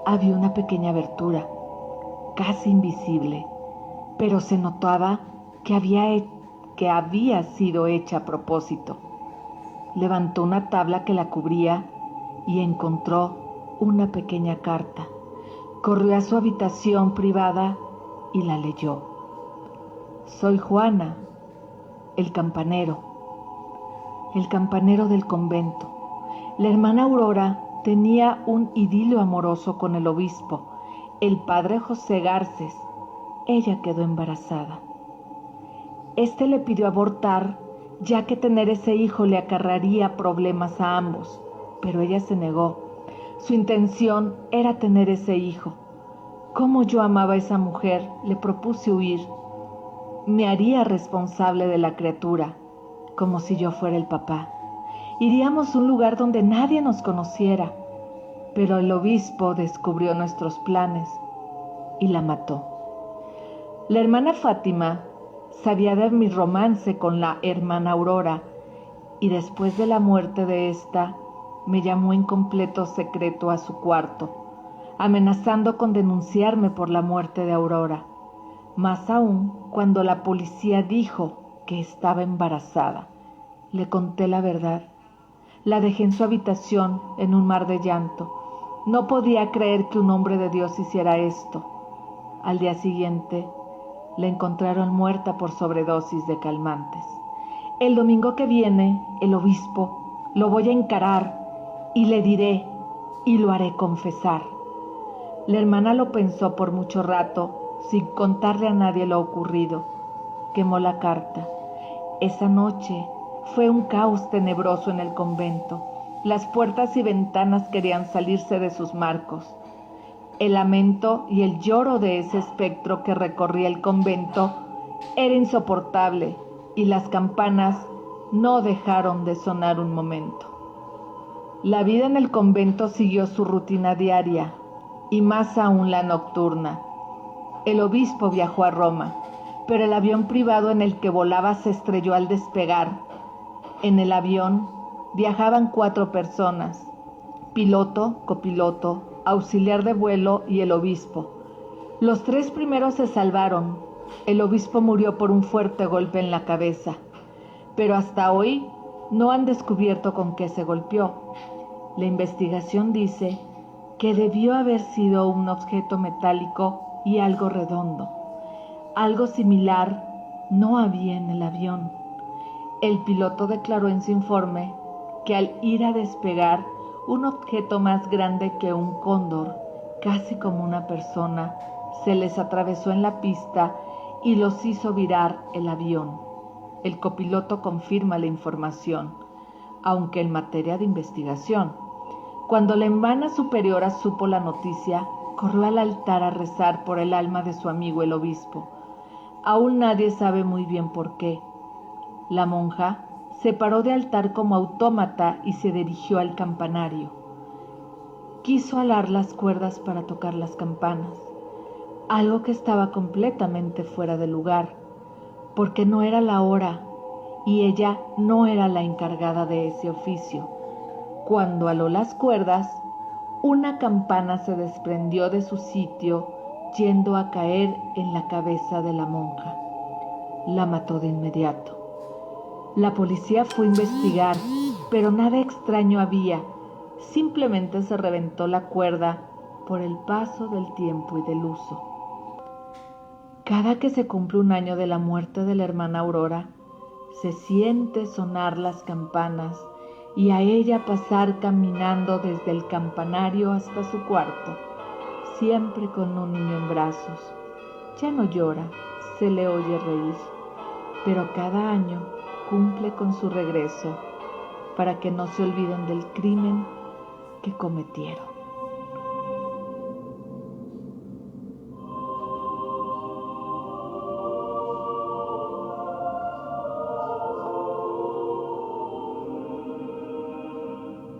había una pequeña abertura, casi invisible, pero se notaba que había sido hecha a propósito. Levantó una tabla que la cubría y encontró una pequeña carta. Corrió a su habitación privada y la leyó. Soy Juana, el campanero. el campanero del convento. La hermana Aurora tenía un idilio amoroso con el obispo, el padre José Garces. Ella quedó embarazada. Este le pidió abortar, ya que tener ese hijo le acarrearía problemas a ambos, pero ella se negó. Su intención era tener ese hijo. Como yo amaba a esa mujer, le propuse huir. Me haría responsable de la criatura, como si yo fuera el papá. Iríamos a un lugar donde nadie nos conociera, pero el obispo descubrió nuestros planes y la mató. La hermana Fátima sabía de mi romance con la hermana Aurora y después de la muerte de esta, me llamó en completo secreto a su cuarto, amenazando con denunciarme por la muerte de Aurora. Más aún cuando la policía dijo que estaba embarazada. Le conté la verdad. La dejé en su habitación en un mar de llanto. No podía creer que un hombre de Dios hiciera esto. Al día siguiente, la encontraron muerta por sobredosis de calmantes. El domingo que viene, el obispo, lo voy a encarar y le diré y lo haré confesar. La hermana lo pensó por mucho rato, sin contarle a nadie lo ocurrido. Quemó la carta. Esa noche fue un caos tenebroso en el convento. Las puertas y ventanas querían salirse de sus marcos. El lamento y el lloro de ese espectro que recorría el convento era insoportable y las campanas no dejaron de sonar un momento. La vida en el convento siguió su rutina diaria y más aún la nocturna. El obispo viajó a Roma, pero el avión privado en el que volaba se estrelló al despegar. En el avión viajaban 4 personas: piloto, copiloto, auxiliar de vuelo y el obispo. Los 3 primeros se salvaron. El obispo murió por un fuerte golpe en la cabeza, pero hasta hoy no han descubierto con qué se golpeó. La investigación dice que debió haber sido un objeto metálico y algo redondo. Algo similar no había en el avión. El piloto declaró en su informe que al ir a despegar, un objeto más grande que un cóndor, casi como una persona, se les atravesó en la pista y los hizo virar el avión. El copiloto confirma la información, aunque en materia de investigación. Cuando la hermana superiora supo la noticia, corrió al altar a rezar por el alma de su amigo el obispo. Aún nadie sabe muy bien por qué. La monja se paró de altar como autómata y se dirigió al campanario. Quiso alar las cuerdas para tocar las campanas, algo que estaba completamente fuera de lugar, porque no era la hora y ella no era la encargada de ese oficio. Cuando aló las cuerdas, una campana se desprendió de su sitio, yendo a caer en la cabeza de la monja. La mató de inmediato. La policía fue a investigar, pero nada extraño había. Simplemente se reventó la cuerda por el paso del tiempo y del uso. Cada que se cumple un año de la muerte de la hermana Aurora, se siente sonar las campanas y a ella pasar caminando desde el campanario hasta su cuarto, siempre con un niño en brazos. Ya no llora, se le oye reír, pero cada año cumple con su regreso para que no se olviden del crimen que cometieron.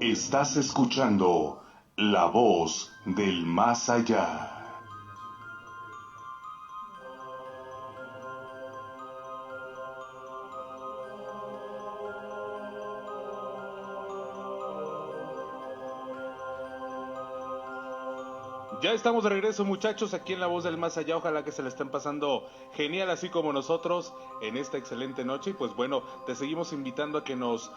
Estás escuchando La Voz del Más Allá. Ya estamos de regreso, muchachos, aquí en La Voz del Más Allá. Ojalá que se le estén pasando genial, así como nosotros, en esta excelente noche. Y pues bueno, te seguimos invitando a que nos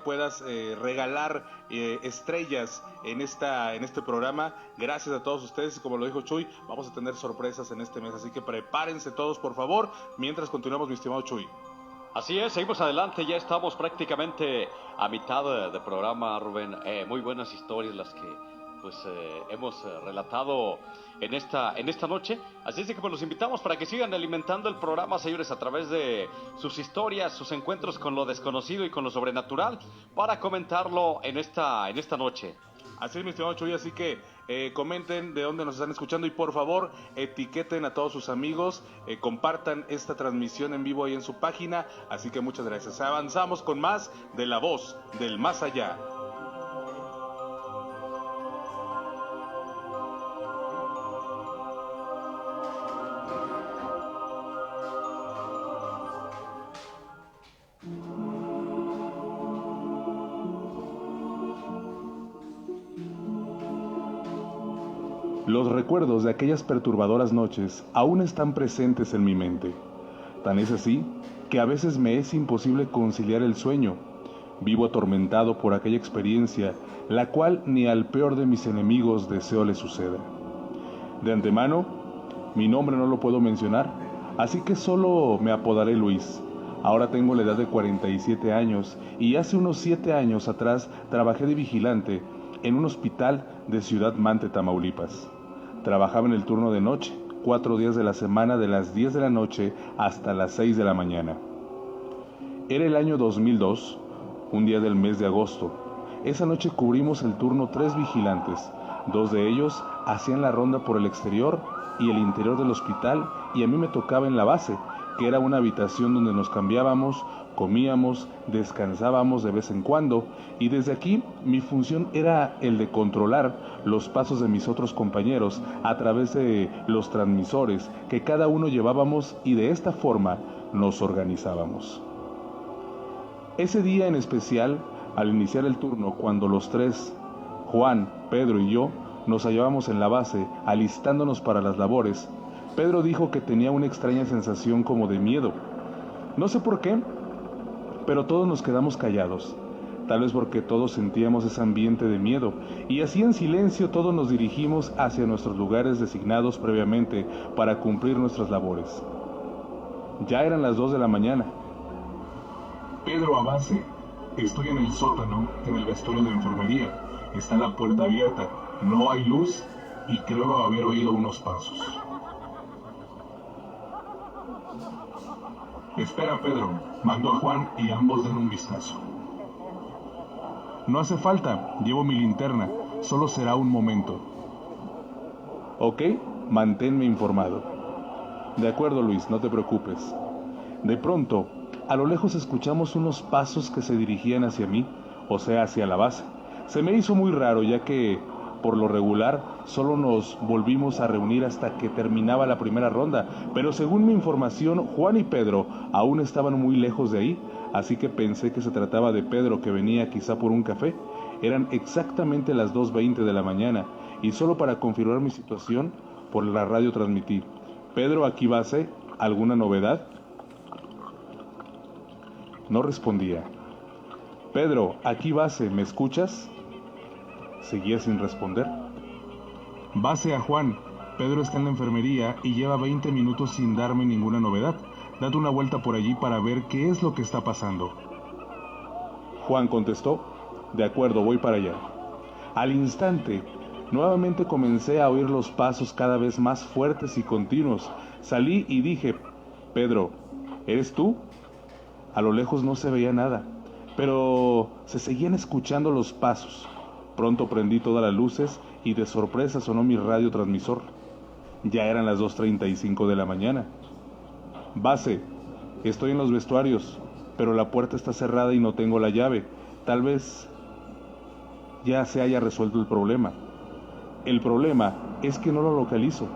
puedas regalar estrellas en este programa. Gracias a todos ustedes. Y como lo dijo Chuy, vamos a tener sorpresas en este mes. Así que prepárense todos, por favor, mientras continuamos, mi estimado Chuy. Así es, seguimos adelante, ya estamos prácticamente a mitad de programa, Rubén. Muy buenas historias las que hemos relatado en esta noche. Así es que pues los invitamos para que sigan alimentando el programa, señores, a través de sus historias, sus encuentros con lo desconocido y con lo sobrenatural, para comentarlo en esta noche. Así es, mi estimado Chuy, así que comenten de dónde nos están escuchando y por favor etiqueten a todos sus amigos, compartan esta transmisión en vivo ahí en su página, así que muchas gracias. Avanzamos con más de La Voz del Más Allá. Los recuerdos de aquellas perturbadoras noches aún están presentes en mi mente. Tan es así que a veces me es imposible conciliar el sueño. Vivo atormentado por aquella experiencia, la cual ni al peor de mis enemigos deseo le suceda. De antemano, mi nombre no lo puedo mencionar, así que solo me apodaré Luis. Ahora tengo la edad de 47 años y hace unos 7 años atrás trabajé de vigilante en un hospital de Ciudad Mante, Tamaulipas. Trabajaba en el turno de noche, 4 días de la semana, de las 10 de la noche hasta las 6 de la mañana. Era el año 2002, un día del mes de agosto. Esa noche cubrimos el turno 3 vigilantes. 2 de ellos hacían la ronda por el exterior y el interior del hospital, y a mí me tocaba en la base, que era una habitación donde nos cambiábamos, comíamos, descansábamos de vez en cuando, y desde aquí mi función era el de controlar los pasos de mis otros compañeros a través de los transmisores que cada uno llevábamos, y de esta forma nos organizábamos. Ese día en especial, al iniciar el turno, cuando los 3, Juan, Pedro y yo, nos hallábamos en la base alistándonos para las labores, Pedro dijo que tenía una extraña sensación como de miedo. No sé por qué, pero todos nos quedamos callados, tal vez porque todos sentíamos ese ambiente de miedo, y así en silencio todos nos dirigimos hacia nuestros lugares designados previamente para cumplir nuestras labores. Ya eran las 2 de la mañana. Pedro a base. Estoy en el sótano, en el vestuario de enfermería. Está la puerta abierta, no hay luz y creo haber oído unos pasos. Espera, Pedro, mandó a Juan y ambos den un vistazo. No hace falta, llevo mi linterna, solo será un momento. Ok, manténme informado. De acuerdo, Luis, no te preocupes. De pronto, a lo lejos escuchamos unos pasos que se dirigían hacia mí, o sea, hacia la base. Se me hizo muy raro, ya que, por lo regular, solo nos volvimos a reunir hasta que terminaba la primera ronda, pero según mi información, Juan y Pedro aún estaban muy lejos de ahí, así que pensé que se trataba de Pedro, que venía quizá por un café. Eran exactamente las 2:20 de la mañana, y solo para confirmar mi situación, por la radio transmití: Pedro, aquí base, ¿alguna novedad? No respondía. Pedro, aquí base, ¿me escuchas? Seguía sin responder. Base a Juan, Pedro está en la enfermería y lleva 20 minutos sin darme ninguna novedad. Date una vuelta por allí para ver qué es lo que está pasando. Juan contestó: de acuerdo, voy para allá. Al instante, nuevamente comencé a oír los pasos cada vez más fuertes y continuos. Salí y dije: Pedro, ¿eres tú? A lo lejos no se veía nada, pero se seguían escuchando los pasos. Pronto prendí todas las luces y de sorpresa sonó mi radiotransmisor. Ya eran las 2:35 de la mañana. Base, estoy en los vestuarios, pero la puerta está cerrada y no tengo la llave. Tal vez ya se haya resuelto el problema. El problema es que no lo localizo.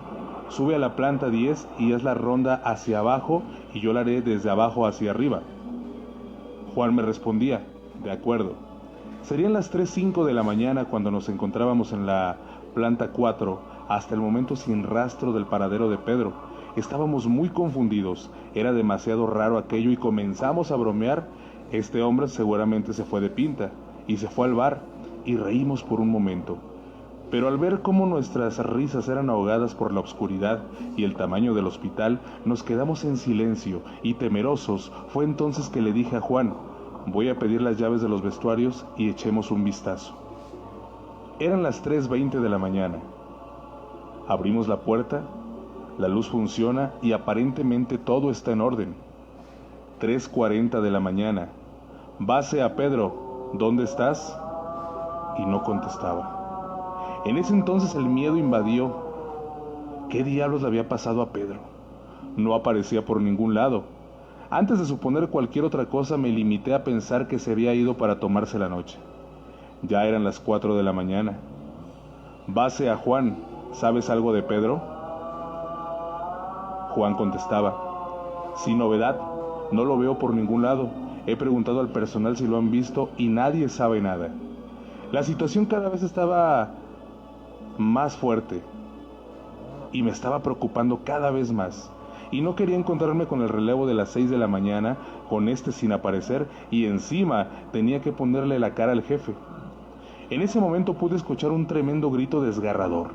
Sube a la planta 10 y haz la ronda hacia abajo y yo la haré desde abajo hacia arriba. Juan me respondía: de acuerdo. Serían las 3:05 de la mañana cuando nos encontrábamos en la planta 4, hasta el momento sin rastro del paradero de Pedro. Estábamos muy confundidos, era demasiado raro aquello y comenzamos a bromear. Este hombre seguramente se fue de pinta y se fue al bar, y reímos por un momento. Pero al ver cómo nuestras risas eran ahogadas por la oscuridad y el tamaño del hospital, nos quedamos en silencio y temerosos. Fue entonces que le dije a Juan: voy a pedir las llaves de los vestuarios y echemos un vistazo. Eran las 3:20 de la mañana. Abrimos la puerta, la luz funciona y aparentemente todo está en orden. 3:40 de la mañana. Base a Pedro, ¿dónde estás? Y no contestaba. En ese entonces el miedo invadió. ¿Qué diablos le había pasado a Pedro? No aparecía por ningún lado. Antes de suponer cualquier otra cosa, me limité a pensar que se había ido para tomarse la noche. Ya eran las 4 de la mañana. Base a Juan, ¿sabes algo de Pedro? Juan contestaba: sin novedad, no lo veo por ningún lado. He preguntado al personal si lo han visto y nadie sabe nada. La situación cada vez estaba más fuerte y me estaba preocupando cada vez más. Y no quería encontrarme con el relevo de las 6 de la mañana, con este sin aparecer, y encima tenía que ponerle la cara al jefe. En ese momento pude escuchar un tremendo grito desgarrador.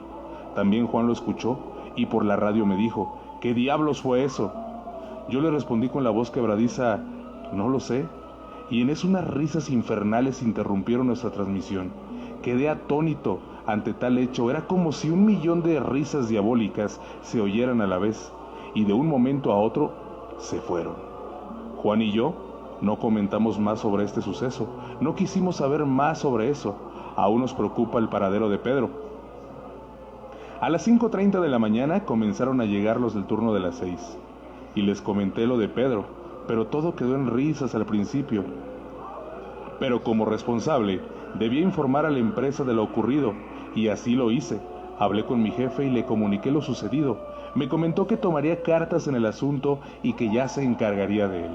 También Juan lo escuchó y por la radio me dijo: ¿qué diablos fue eso? Yo le respondí con la voz quebradiza: no lo sé. Y en eso unas risas infernales interrumpieron nuestra transmisión. Quedé atónito ante tal hecho. Era como si 1.000.000 de risas diabólicas se oyeran a la vez, y de un momento a otro se fueron. Juan y yo no comentamos más sobre este suceso. No quisimos saber más sobre eso. Aún nos preocupa el paradero de Pedro. A las 5:30 de la mañana comenzaron a llegar los del turno de las 6, y les comenté lo de Pedro, pero todo quedó en risas al principio. Pero como responsable, debía informar a la empresa de lo ocurrido, y así lo hice. Hablé con mi jefe y le comuniqué lo sucedido. Me comentó que tomaría cartas en el asunto y que ya se encargaría de él.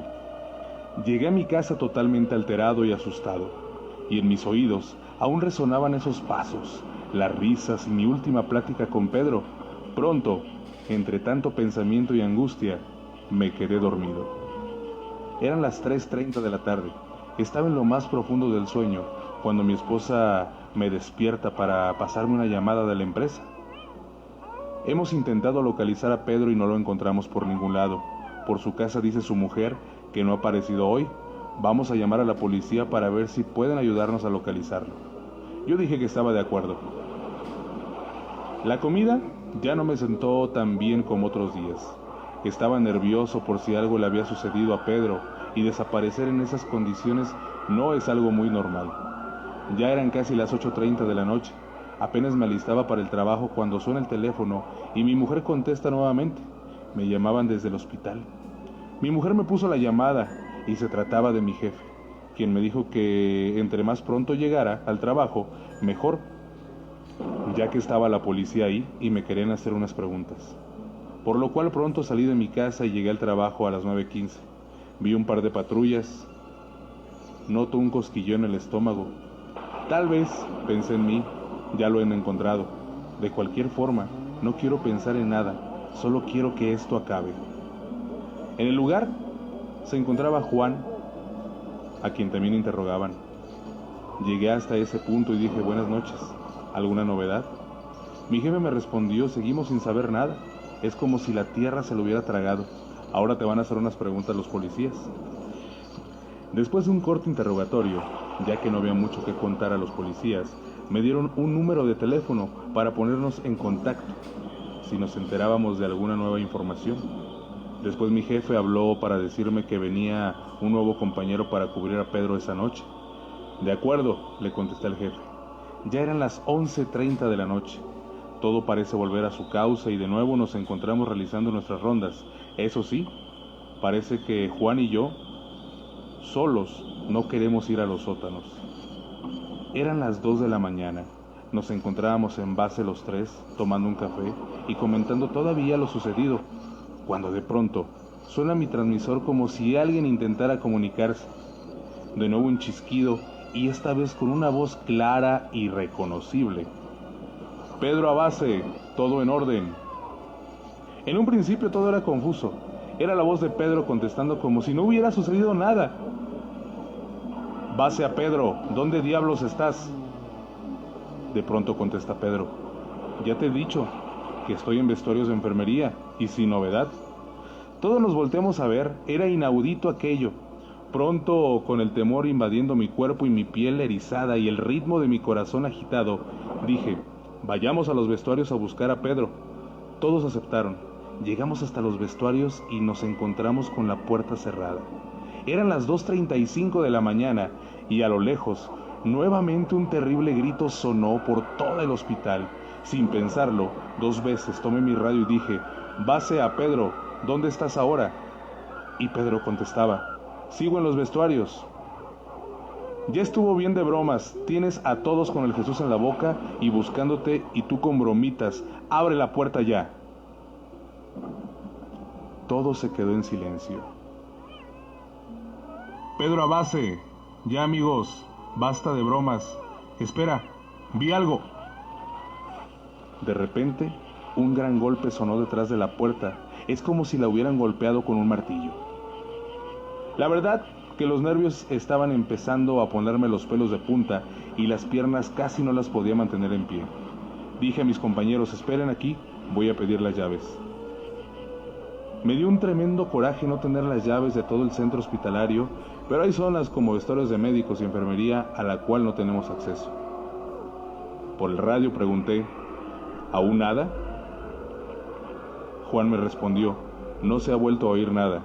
Llegué a mi casa totalmente alterado y asustado, y en mis oídos aún resonaban esos pasos, las risas y mi última plática con Pedro. Pronto, entre tanto pensamiento y angustia, me quedé dormido. Eran las 3:30 de la tarde. Estaba en lo más profundo del sueño cuando mi esposa me despierta para pasarme una llamada de la empresa. Hemos intentado localizar a Pedro y no lo encontramos por ningún lado. Por su casa dice su mujer que no ha aparecido hoy. Vamos a llamar a la policía para ver si pueden ayudarnos a localizarlo. Yo dije que estaba de acuerdo. La comida ya no me sentó tan bien como otros días. Estaba nervioso por si algo le había sucedido a Pedro, y desaparecer en esas condiciones no es algo muy normal. Ya eran casi las 8:30 de la noche. Apenas me alistaba para el trabajo cuando suena el teléfono y mi mujer contesta nuevamente. Me llamaban desde el hospital. Mi mujer me puso la llamada y se trataba de mi jefe, quien me dijo que entre más pronto llegara al trabajo, mejor, ya que estaba la policía ahí y me querían hacer unas preguntas. Por lo cual pronto salí de mi casa y llegué al trabajo a las 9:15. Vi un par de patrullas. Noto un cosquillón en el estómago. Tal vez, pensé en mí, ya lo han encontrado. De cualquier forma, no quiero pensar en nada, solo quiero que esto acabe. En el lugar se encontraba Juan, a quien también interrogaban. Llegué hasta ese punto y dije: buenas noches, ¿alguna novedad? Mi jefe me respondió: seguimos sin saber nada, es como si la tierra se lo hubiera tragado. Ahora te van a hacer unas preguntas los policías. Después de un corto interrogatorio, ya que no había mucho que contar a los policías, me dieron un número de teléfono para ponernos en contacto si nos enterábamos de alguna nueva información. Después mi jefe habló para decirme que venía un nuevo compañero para cubrir a Pedro esa noche. De acuerdo, le contesté al jefe. Ya eran las 11:30 de la noche. Todo parece volver a su cauce y de nuevo nos encontramos realizando nuestras rondas. Eso sí, parece que Juan y yo, solos, no queremos ir a los sótanos. Eran las 2 de la mañana. Nos encontrábamos en base los tres, tomando un café y comentando todavía lo sucedido, cuando de pronto suena mi transmisor como si alguien intentara comunicarse. De nuevo un chisquido y esta vez con una voz clara y reconocible. Pedro a base, todo en orden. En un principio todo era confuso. Era la voz de Pedro contestando como si no hubiera sucedido nada. Base a Pedro, ¿dónde diablos estás? De pronto contesta Pedro: ya te he dicho que estoy en vestuarios de enfermería y sin novedad. Todos nos volteamos a ver, era inaudito aquello. Pronto, con el temor invadiendo mi cuerpo y mi piel erizada y el ritmo de mi corazón agitado, dije: vayamos a los vestuarios a buscar a Pedro. Todos aceptaron. Llegamos hasta los vestuarios y nos encontramos con la puerta cerrada. Eran las 2:35 de la mañana y a lo lejos, nuevamente un terrible grito sonó por todo el hospital. Sin pensarlo, 2 veces tomé mi radio y dije: base a Pedro, ¿dónde estás ahora? Y Pedro contestaba: sigo en los vestuarios. Ya estuvo bien de bromas, tienes a todos con el Jesús en la boca y buscándote y tú con bromitas, abre la puerta ya. Todo se quedó en silencio. Pedro a base. Ya, amigos, basta de bromas. Espera, vi algo. De repente, un gran golpe sonó detrás de la puerta. Es como si la hubieran golpeado con un martillo. La verdad que los nervios estaban empezando a ponerme los pelos de punta y las piernas casi no las podía mantener en pie. Dije a mis compañeros: esperen aquí, voy a pedir las llaves. Me dio un tremendo coraje no tener las llaves de todo el centro hospitalario, pero hay zonas como vestuarios de médicos y enfermería a la cual no tenemos acceso. Por el radio pregunté: ¿aún nada? Juan me respondió: no se ha vuelto a oír nada.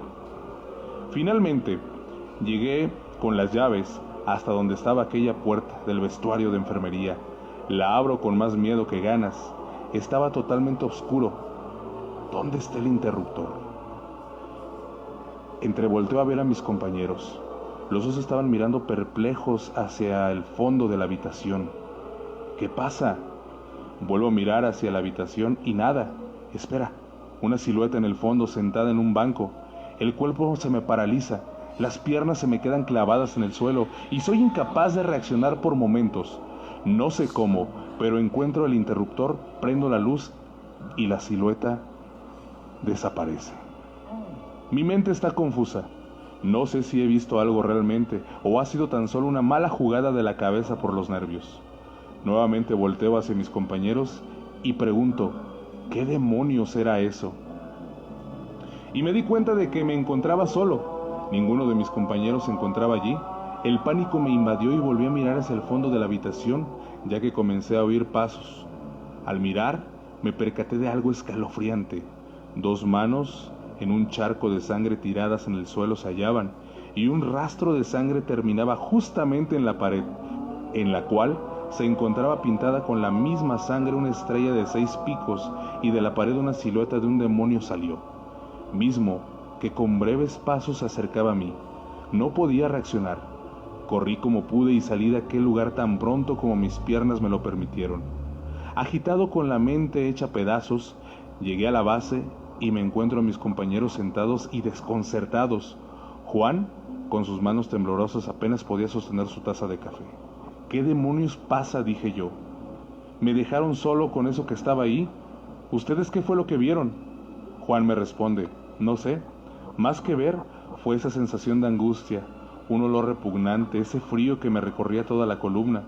Finalmente, llegué con las llaves hasta donde estaba aquella puerta del vestuario de enfermería. La abro con más miedo que ganas. Estaba totalmente oscuro. ¿Dónde está el interruptor? Entrevolteo a ver a mis compañeros. Los dos estaban mirando perplejos hacia el fondo de la habitación. ¿Qué pasa? Vuelvo a mirar hacia la habitación y nada. Espera, una silueta en el fondo sentada en un banco. El cuerpo se me paraliza, las piernas se me quedan clavadas en el suelo y soy incapaz de reaccionar por momentos. No sé cómo, pero encuentro el interruptor, prendo la luz y la silueta desaparece. Mi mente está confusa. No sé si he visto algo realmente o ha sido tan solo una mala jugada de la cabeza por los nervios. Nuevamente volteo hacia mis compañeros y pregunto: ¿qué demonios era eso? Y me di cuenta de que me encontraba solo. Ninguno de mis compañeros se encontraba allí. El pánico me invadió y volví a mirar hacia el fondo de la habitación, ya que comencé a oír pasos. Al mirar, me percaté de algo escalofriante. 2 manos en un charco de sangre tiradas en el suelo se hallaban, y un rastro de sangre terminaba justamente en la pared, en la cual se encontraba pintada con la misma sangre una estrella de 6 picos, y de la pared una silueta de un demonio salió, mismo que con breves pasos se acercaba a mí. No podía reaccionar. Corrí como pude y salí de aquel lugar tan pronto como mis piernas me lo permitieron. Agitado con la mente hecha pedazos, llegué a la base y me encuentro a mis compañeros sentados y desconcertados. Juan, con sus manos temblorosas, apenas podía sostener su taza de café. ¿Qué demonios pasa?, dije yo. ¿Me dejaron solo con eso que estaba ahí? ¿Ustedes qué fue lo que vieron? Juan me responde: no sé. Más que ver, fue esa sensación de angustia, un olor repugnante, ese frío que me recorría toda la columna.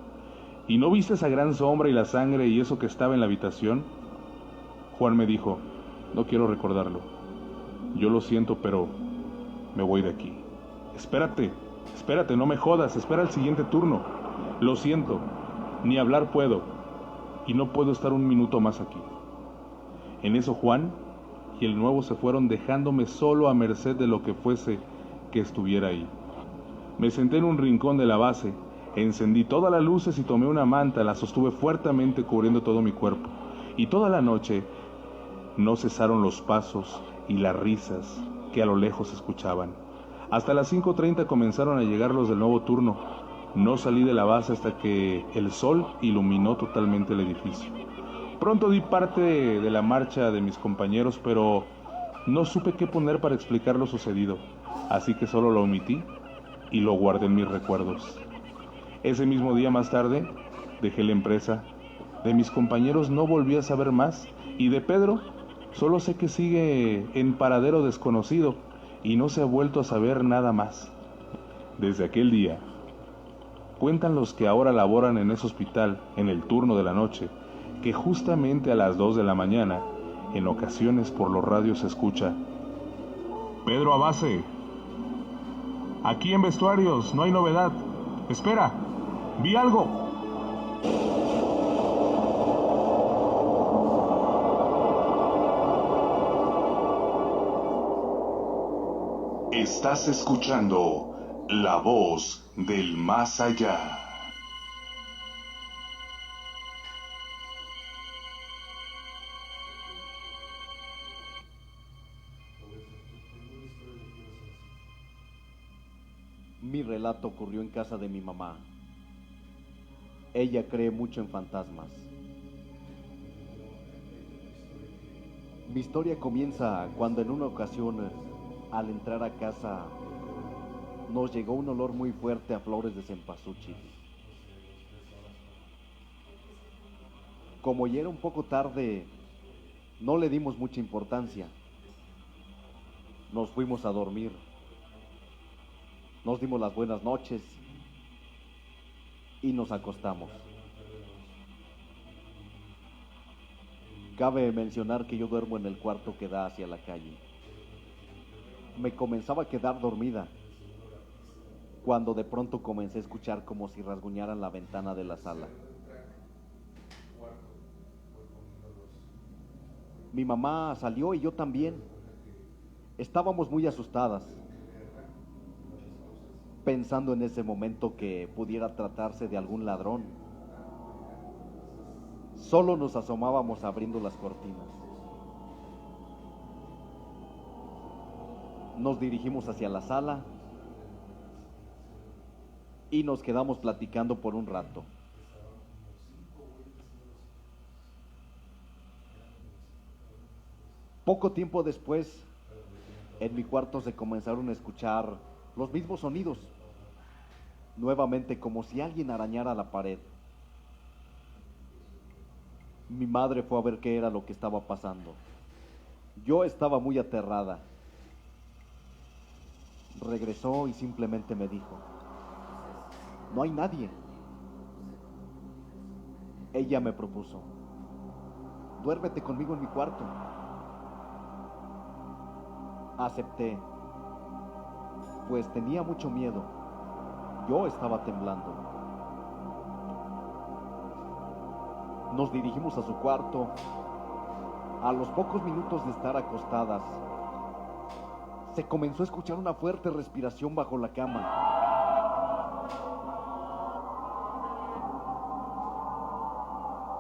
¿Y no viste esa gran sombra y la sangre y eso que estaba en la habitación? Juan me dijo: no quiero recordarlo. Yo lo siento, pero me voy de aquí. Espérate, no me jodas, espera el siguiente turno. Lo siento, ni hablar puedo, y no puedo estar un minuto más aquí. En eso Juan y el nuevo se fueron dejándome solo a merced de lo que fuese que estuviera ahí. Me senté en un rincón de la base, encendí todas las luces y tomé una manta, la sostuve fuertemente cubriendo todo mi cuerpo, y toda la noche no cesaron los pasos y las risas que a lo lejos se escuchaban. Hasta las 5:30 comenzaron a llegar los del nuevo turno. No salí de la base hasta que el sol iluminó totalmente el edificio. Pronto di parte de la marcha de mis compañeros, pero no supe qué poner para explicar lo sucedido, así que solo lo omití y lo guardé en mis recuerdos. Ese mismo día, más tarde, dejé la empresa. De mis compañeros no volví a saber más, y de Pedro solo sé que sigue en paradero desconocido y no se ha vuelto a saber nada más. Desde aquel día, Cuentan los que ahora laboran en ese hospital, en el turno de la noche, que justamente a las 2 de la mañana, en ocasiones por los radios se escucha: Pedro Abase, aquí en vestuarios, no hay novedad. Espera, vi algo. Estás escuchando La Voz del Más Allá. Mi relato ocurrió en casa de mi mamá. Ella cree mucho en fantasmas. Mi historia comienza cuando en una ocasión, al entrar a casa, nos llegó un olor muy fuerte a flores de cempasúchil. Como ya era un poco tarde, no le dimos mucha importancia. Nos fuimos a dormir. Nos dimos las buenas noches y nos acostamos. Cabe mencionar que yo duermo en el cuarto que da hacia la calle. Me comenzaba a quedar dormida cuando de pronto comencé a escuchar como si rasguñaran la ventana de la sala. Mi mamá salió y yo también. Estábamos muy asustadas, pensando en ese momento que pudiera tratarse de algún ladrón. Solo nos asomábamos abriendo las cortinas. Nos dirigimos hacia la sala y nos quedamos platicando por un rato. Poco tiempo después, en mi cuarto se comenzaron a escuchar los mismos sonidos, nuevamente como si alguien arañara la pared. Mi madre fue a ver qué era lo que estaba pasando. Yo estaba muy aterrada. Regresó y simplemente me dijo: no hay nadie. Ella me propuso: duérmete conmigo en mi cuarto. Acepté, pues tenía mucho miedo. Yo estaba temblando. Nos dirigimos a su cuarto. A los pocos minutos de estar acostadas, se comenzó a escuchar una fuerte respiración bajo la cama.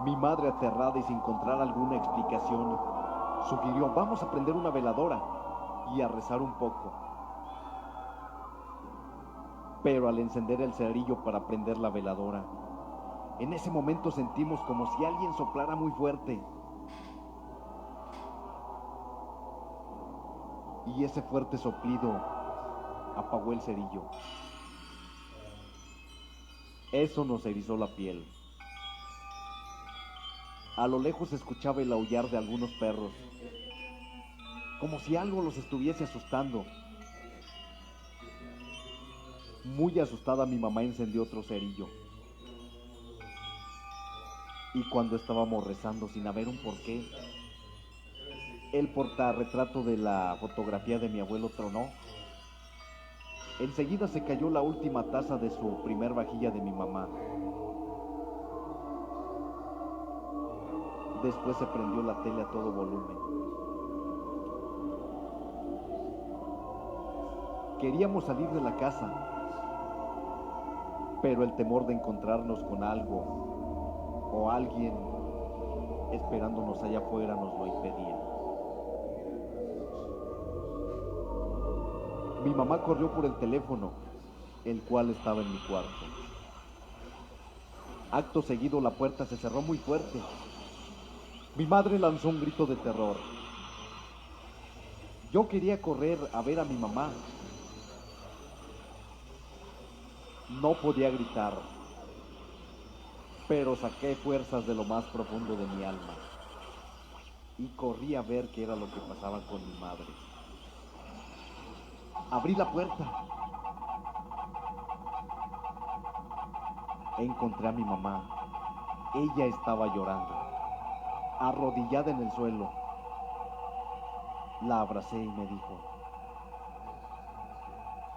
Mi madre, aterrada y sin encontrar alguna explicación, sugirió: vamos a prender una veladora y a rezar un poco. Pero al encender el cerillo para prender la veladora, en ese momento sentimos como si alguien soplara muy fuerte. Y ese fuerte soplido apagó el cerillo. Eso nos erizó la piel. A lo lejos se escuchaba el aullar de algunos perros, como si algo los estuviese asustando. Muy asustada, mi mamá encendió otro cerillo. Y cuando estábamos rezando sin haber un porqué, el portarretrato de la fotografía de mi abuelo tronó. Enseguida se cayó la última taza de su primer vajilla de mi mamá. Después se prendió la tele a todo volumen. Queríamos salir de la casa, pero el temor de encontrarnos con algo o alguien esperándonos allá afuera nos lo impedía. Mi mamá corrió por el teléfono, el cual estaba en mi cuarto. Acto seguido la puerta se cerró muy fuerte. Mi madre lanzó un grito de terror. Yo quería correr a ver a mi mamá. No podía gritar, pero saqué fuerzas de lo más profundo de mi alma y corrí a ver qué era lo que pasaba con mi madre. Abrí la puerta encontré a mi mamá. Ella estaba llorando, arrodillada en el suelo. La abracé y me dijo: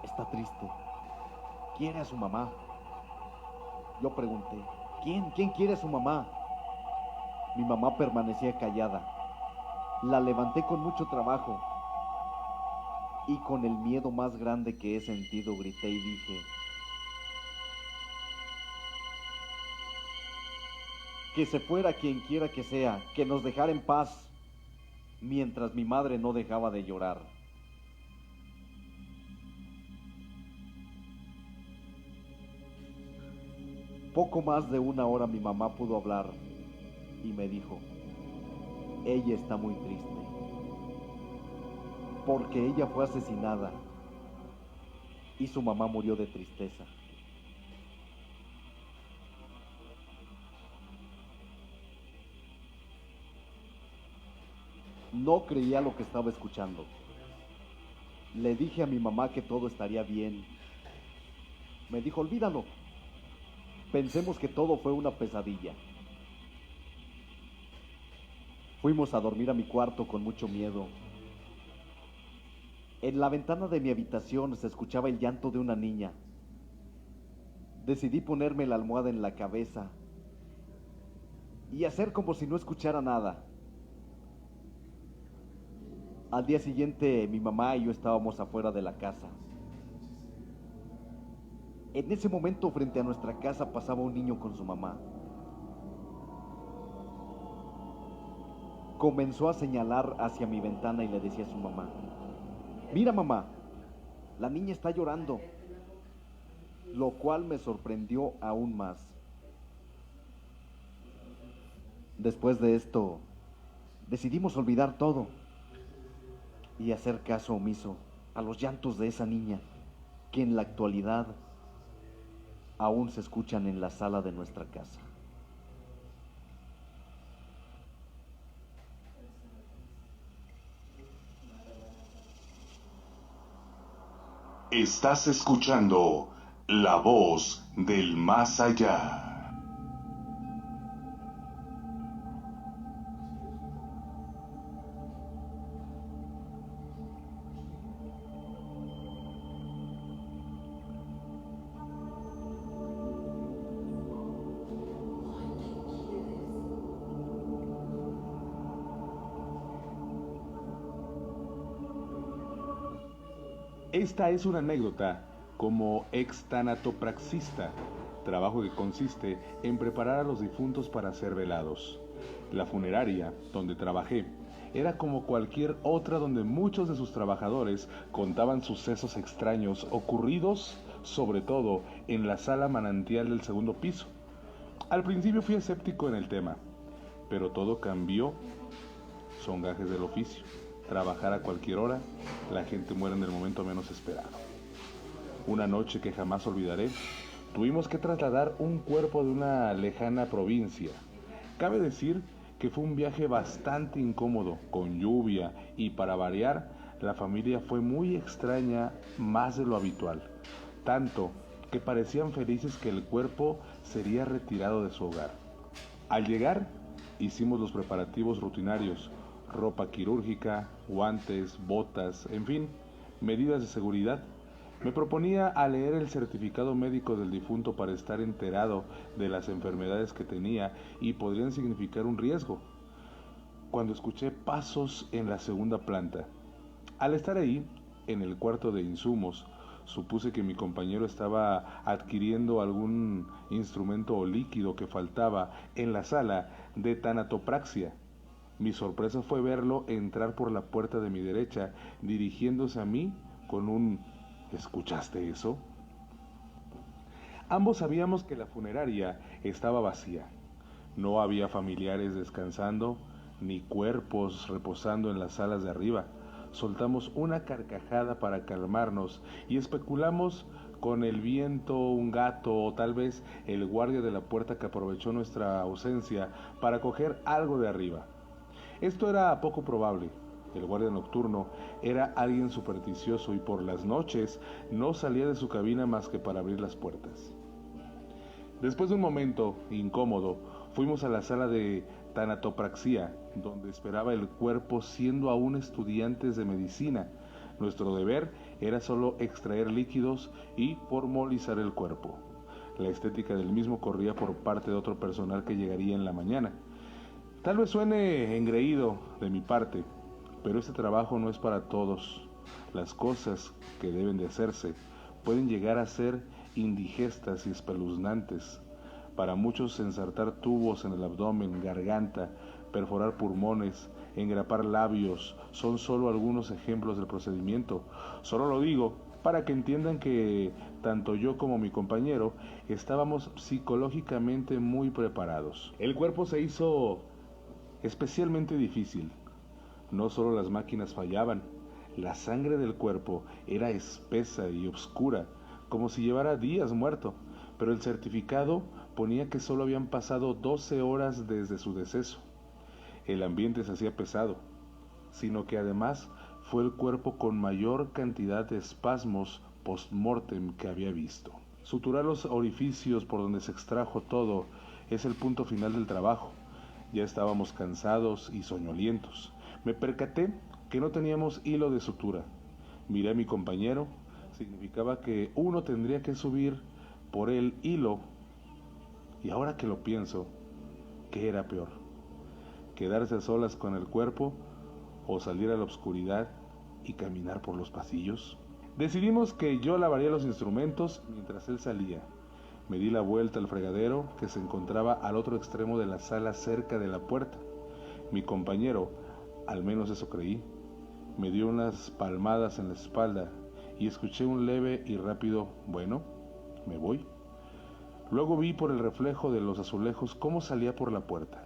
está triste, quiere a su mamá. Yo pregunté: ¿Quién quiere a su mamá? Mi mamá permanecía callada. La levanté con mucho trabajo y con el miedo más grande que he sentido grité y dije: que se fuera quien quiera que sea, que nos dejara en paz, mientras mi madre no dejaba de llorar. Poco más de una hora mi mamá pudo hablar y me dijo: ella está muy triste, porque ella fue asesinada y su mamá murió de tristeza. No creía lo que estaba escuchando. Le dije a mi mamá que todo estaría bien. Me dijo: olvídalo. Pensemos que todo fue una pesadilla. Fuimos a dormir a mi cuarto con mucho miedo. En la ventana de mi habitación se escuchaba el llanto de una niña. Decidí ponerme la almohada en la cabeza y hacer como si no escuchara nada. Al día siguiente, mi mamá y yo estábamos afuera de la casa. En ese momento, frente a nuestra casa, pasaba un niño con su mamá. Comenzó a señalar hacia mi ventana y le decía a su mamá: mira, mamá, la niña está llorando. Lo cual me sorprendió aún más. Después de esto, decidimos olvidar todo y hacer caso omiso a los llantos de esa niña, que en la actualidad aún se escuchan en la sala de nuestra casa. Estás escuchando La Voz del Más Allá. Esta es una anécdota como ex-tanatopraxista, trabajo que consiste en preparar a los difuntos para ser velados. La funeraria, donde trabajé, era como cualquier otra donde muchos de sus trabajadores contaban sucesos extraños ocurridos, sobre todo en la sala manantial del segundo piso. Al principio fui escéptico en el tema, pero todo cambió. Son gajes del oficio. Trabajar a cualquier hora, la gente muere en el momento menos esperado. Una noche que jamás olvidaré, tuvimos que trasladar un cuerpo de una lejana provincia. Cabe decir que fue un viaje bastante incómodo, con lluvia, y para variar, la familia fue muy extraña, más de lo habitual. Tanto que parecían felices que el cuerpo sería retirado de su hogar. Al llegar, hicimos los preparativos rutinarios: ropa quirúrgica, guantes, botas, en fin, medidas de seguridad. Me proponía a leer el certificado médico del difunto para estar enterado de las enfermedades que tenía y podrían significar un riesgo, cuando escuché pasos en la segunda planta. Al estar ahí, en el cuarto de insumos, supuse que mi compañero estaba adquiriendo algún instrumento o líquido que faltaba en la sala de tanatopraxia. Mi sorpresa fue verlo entrar por la puerta de mi derecha, dirigiéndose a mí con un ¿escuchaste eso? Ambos sabíamos que la funeraria estaba vacía. No había familiares descansando, ni cuerpos reposando en las salas de arriba. Soltamos una carcajada para calmarnos y especulamos con el viento, un gato o tal vez el guardia de la puerta que aprovechó nuestra ausencia para coger algo de arriba. Esto era poco probable. El guardia nocturno era alguien supersticioso y por las noches no salía de su cabina más que para abrir las puertas. Después de un momento incómodo, fuimos a la sala de tanatopraxia, donde esperaba el cuerpo siendo aún estudiantes de medicina. Nuestro deber era solo extraer líquidos y formalizar el cuerpo. La estética del mismo corría por parte de otro personal que llegaría en la mañana. Tal vez suene engreído de mi parte, pero este trabajo no es para todos. Las cosas que deben de hacerse pueden llegar a ser indigestas y espeluznantes. Para muchos, ensartar tubos en el abdomen, garganta, perforar pulmones, engrapar labios, son solo algunos ejemplos del procedimiento. Solo lo digo para que entiendan que tanto yo como mi compañero estábamos psicológicamente muy preparados. El cuerpo se hizo especialmente difícil. No solo las máquinas fallaban, la sangre del cuerpo era espesa y oscura, como si llevara días muerto, pero el certificado ponía que solo habían pasado 12 horas desde su deceso. El ambiente se hacía pesado, sino que además fue el cuerpo con mayor cantidad de espasmos post-mortem que había visto. Suturar los orificios por donde se extrajo todo es el punto final del trabajo. Ya estábamos cansados y soñolientos. Me percaté que no teníamos hilo de sutura. Miré a mi compañero. Significaba que uno tendría que subir por el hilo. Y ahora que lo pienso, ¿qué era peor? ¿Quedarse a solas con el cuerpo o salir a la oscuridad y caminar por los pasillos? Decidimos que yo lavaría los instrumentos mientras él salía. Me di la vuelta al fregadero que se encontraba al otro extremo de la sala cerca de la puerta. Mi compañero, al menos eso creí, me dio unas palmadas en la espalda y escuché un leve y rápido «bueno, me voy». Luego vi por el reflejo de los azulejos cómo salía por la puerta.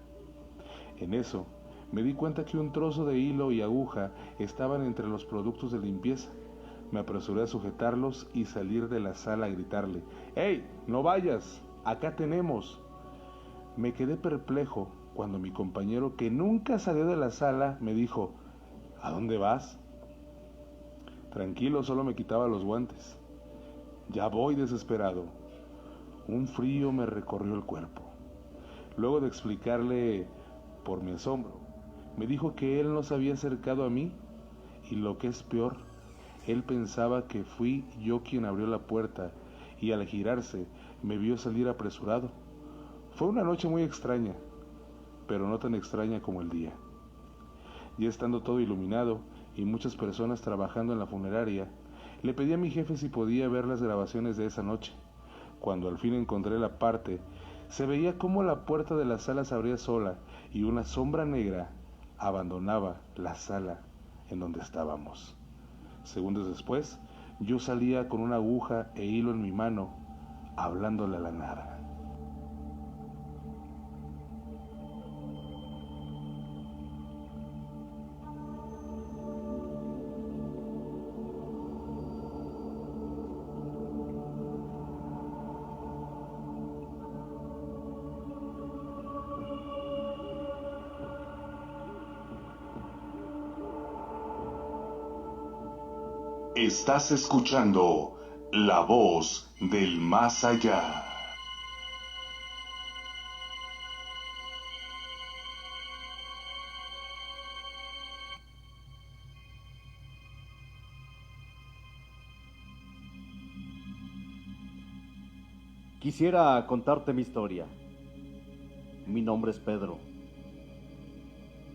En eso me di cuenta que un trozo de hilo y aguja estaban entre los productos de limpieza. Me apresuré a sujetarlos y salir de la sala a gritarle «¡Hey, no vayas! ¡Acá tenemos!». Me quedé perplejo cuando mi compañero, que nunca salió de la sala, me dijo «¿A dónde vas?». Tranquilo, solo me quitaba los guantes. «Ya voy», desesperado. Un frío me recorrió el cuerpo. Luego de explicarle por mi asombro, me dijo que él no se había acercado a mí y, lo que es peor, él pensaba que fui yo quien abrió la puerta y al girarse me vio salir apresurado. Fue una noche muy extraña, pero no tan extraña como el día. Ya estando todo iluminado y muchas personas trabajando en la funeraria, le pedí a mi jefe si podía ver las grabaciones de esa noche. Cuando al fin encontré la parte, se veía cómo la puerta de la sala se abría sola y una sombra negra abandonaba la sala en donde estábamos. Segundos después, yo salía con una aguja e hilo en mi mano, hablándole a la nada. Estás escuchando La Voz del Más Allá. Quisiera contarte mi historia. Mi nombre es Pedro.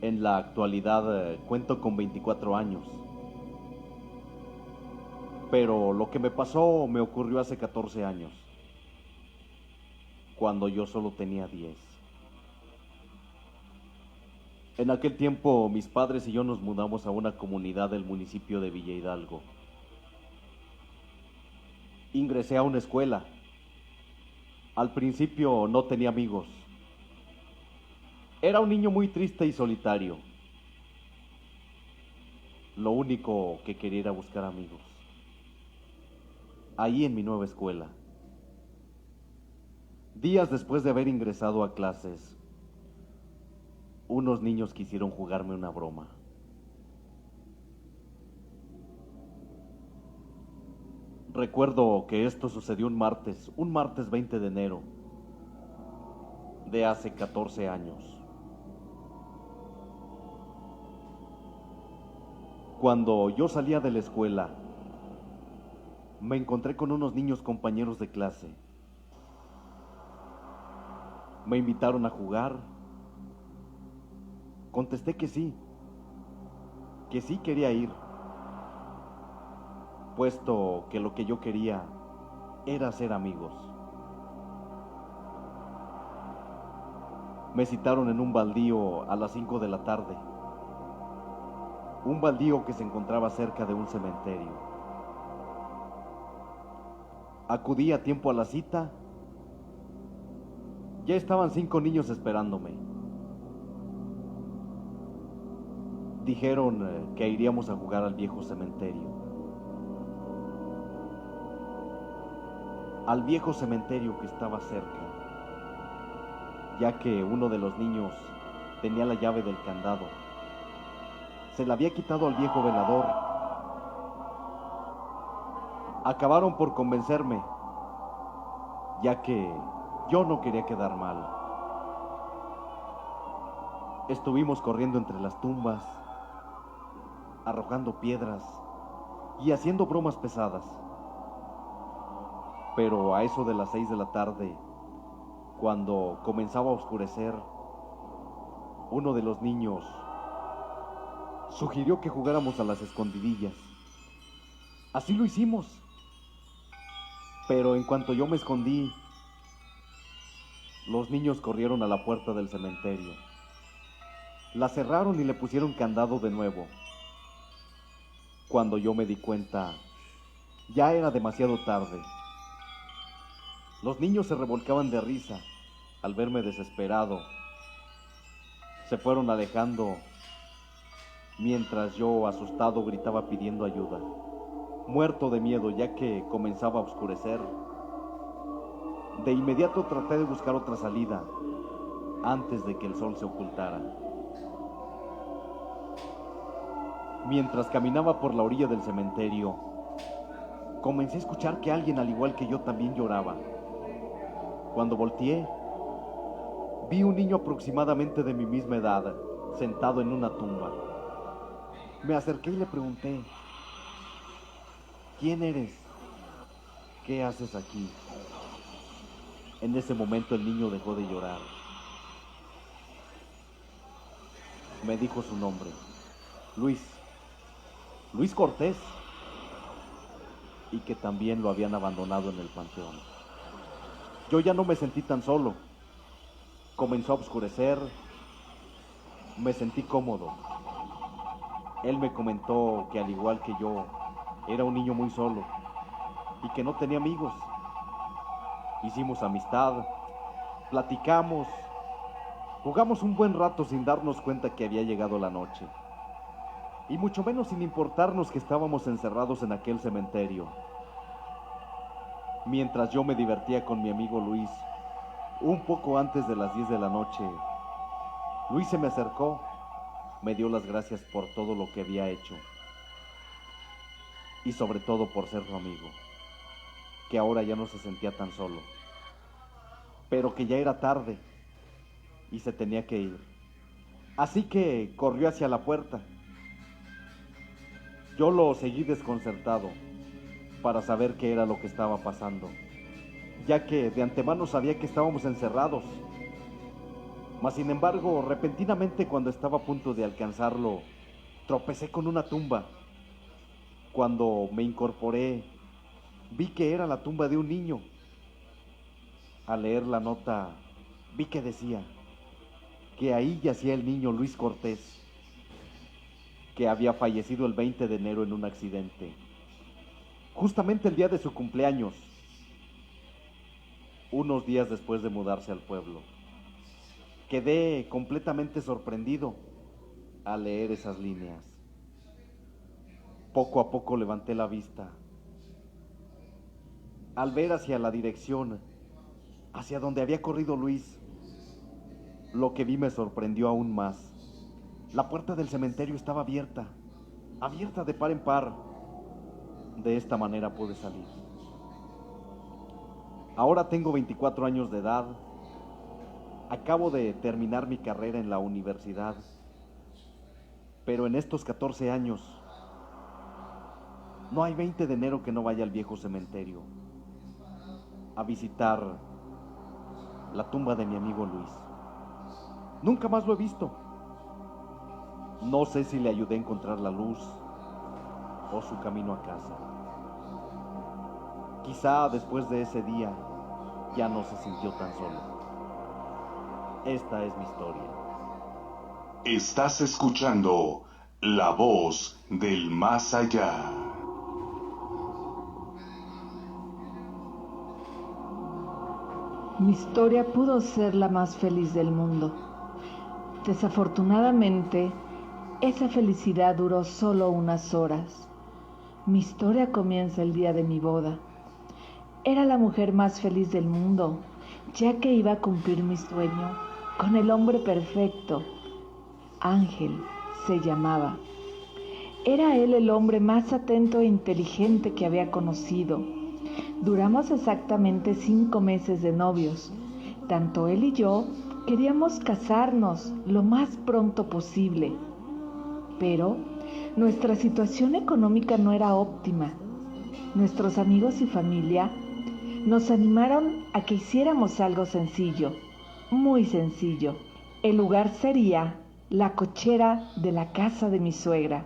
En la actualidad cuento con 24 años. Pero lo que me pasó me ocurrió hace 14 años, cuando yo solo tenía 10. En aquel tiempo mis padres y yo nos mudamos a una comunidad del municipio de Villa Hidalgo. Ingresé a una escuela. Al principio no tenía amigos. Era un niño muy triste y solitario. Lo único que quería era buscar amigos. Ahí en mi nueva escuela. Días después de haber ingresado a clases, unos niños quisieron jugarme una broma. Recuerdo que esto sucedió un martes 20 de enero, de hace 14 años. Cuando yo salía de la escuela, me encontré con unos niños compañeros de clase. Me invitaron a jugar. Contesté que sí quería ir, puesto que lo que yo quería era ser amigos. Me citaron en un baldío a las 5 de la tarde, un baldío que se encontraba cerca de un cementerio. Acudí a tiempo a la cita. Ya estaban 5 niños esperándome. Dijeron que iríamos a jugar al viejo cementerio. Al viejo cementerio que estaba cerca, ya que uno de los niños tenía la llave del candado. Se la había quitado al viejo velador. Acabaron por convencerme, ya que yo no quería quedar mal. Estuvimos corriendo entre las tumbas, arrojando piedras y haciendo bromas pesadas. Pero a eso de las 6 de la tarde, cuando comenzaba a oscurecer, uno de los niños sugirió que jugáramos a las escondidillas. Así lo hicimos. Pero en cuanto yo me escondí, los niños corrieron a la puerta del cementerio. La cerraron y le pusieron candado de nuevo. Cuando yo me di cuenta, ya era demasiado tarde. Los niños se revolcaban de risa al verme desesperado. Se fueron alejando mientras yo, asustado, gritaba pidiendo ayuda, muerto de miedo ya que comenzaba a oscurecer. De inmediato traté de buscar otra salida antes de que el sol se ocultara. Mientras caminaba por la orilla del cementerio, comencé a escuchar que alguien, al igual que yo, también lloraba. Cuando volteé, vi un niño aproximadamente de mi misma edad, sentado en una tumba. Me acerqué y le pregunté: ¿quién eres? ¿Qué haces aquí? En ese momento el niño dejó de llorar. Me dijo su nombre: Luis Cortés, y que también lo habían abandonado en el panteón. Yo ya no me sentí tan solo. Comenzó a oscurecer. Me sentí cómodo. Él me comentó que, al igual que yo, era un niño muy solo y que no tenía amigos. Hicimos amistad, platicamos, jugamos un buen rato sin darnos cuenta que había llegado la noche, y mucho menos sin importarnos que estábamos encerrados en aquel cementerio. Mientras yo me divertía con mi amigo Luis, un poco antes de las 10 de la noche, Luis se me acercó, me dio las gracias por todo lo que había hecho, y sobre todo por ser su amigo, que ahora ya no se sentía tan solo, pero que ya era tarde y se tenía que ir. Así que corrió hacia la puerta. Yo lo seguí desconcertado para saber qué era lo que estaba pasando, ya que de antemano sabía que estábamos encerrados. Mas sin embargo, repentinamente, cuando estaba a punto de alcanzarlo, tropecé con una tumba. Cuando me incorporé, vi que era la tumba de un niño. Al leer la nota, vi que decía que ahí yacía el niño Luis Cortés, que había fallecido el 20 de enero en un accidente, justamente el día de su cumpleaños, unos días después de mudarse al pueblo. Quedé completamente sorprendido al leer esas líneas. Poco a poco levanté la vista. Al ver hacia la dirección hacia donde había corrido Luis, lo que vi me sorprendió aún más. La puerta del cementerio estaba abierta de par en par. De esta manera pude salir. Ahora tengo 24 años de edad. Acabo de terminar mi carrera en la universidad, pero en estos 14 años no hay 20 de enero que no vaya al viejo cementerio a visitar la tumba de mi amigo Luis. Nunca más lo he visto. No sé si le ayudé a encontrar la luz o su camino a casa. Quizá después de ese día ya no se sintió tan solo. Esta es mi historia. Estás escuchando La Voz del Más Allá. Mi historia pudo ser la más feliz del mundo. Desafortunadamente, esa felicidad duró solo unas horas. Mi historia comienza el día de mi boda. Era la mujer más feliz del mundo, ya que iba a cumplir mi sueño con el hombre perfecto. Ángel se llamaba. Era él el hombre más atento e inteligente que había conocido. Duramos exactamente 5 meses de novios. Tanto él y yo queríamos casarnos lo más pronto posible. Pero nuestra situación económica no era óptima. Nuestros amigos y familia nos animaron a que hiciéramos algo sencillo, muy sencillo. El lugar sería la cochera de la casa de mi suegra.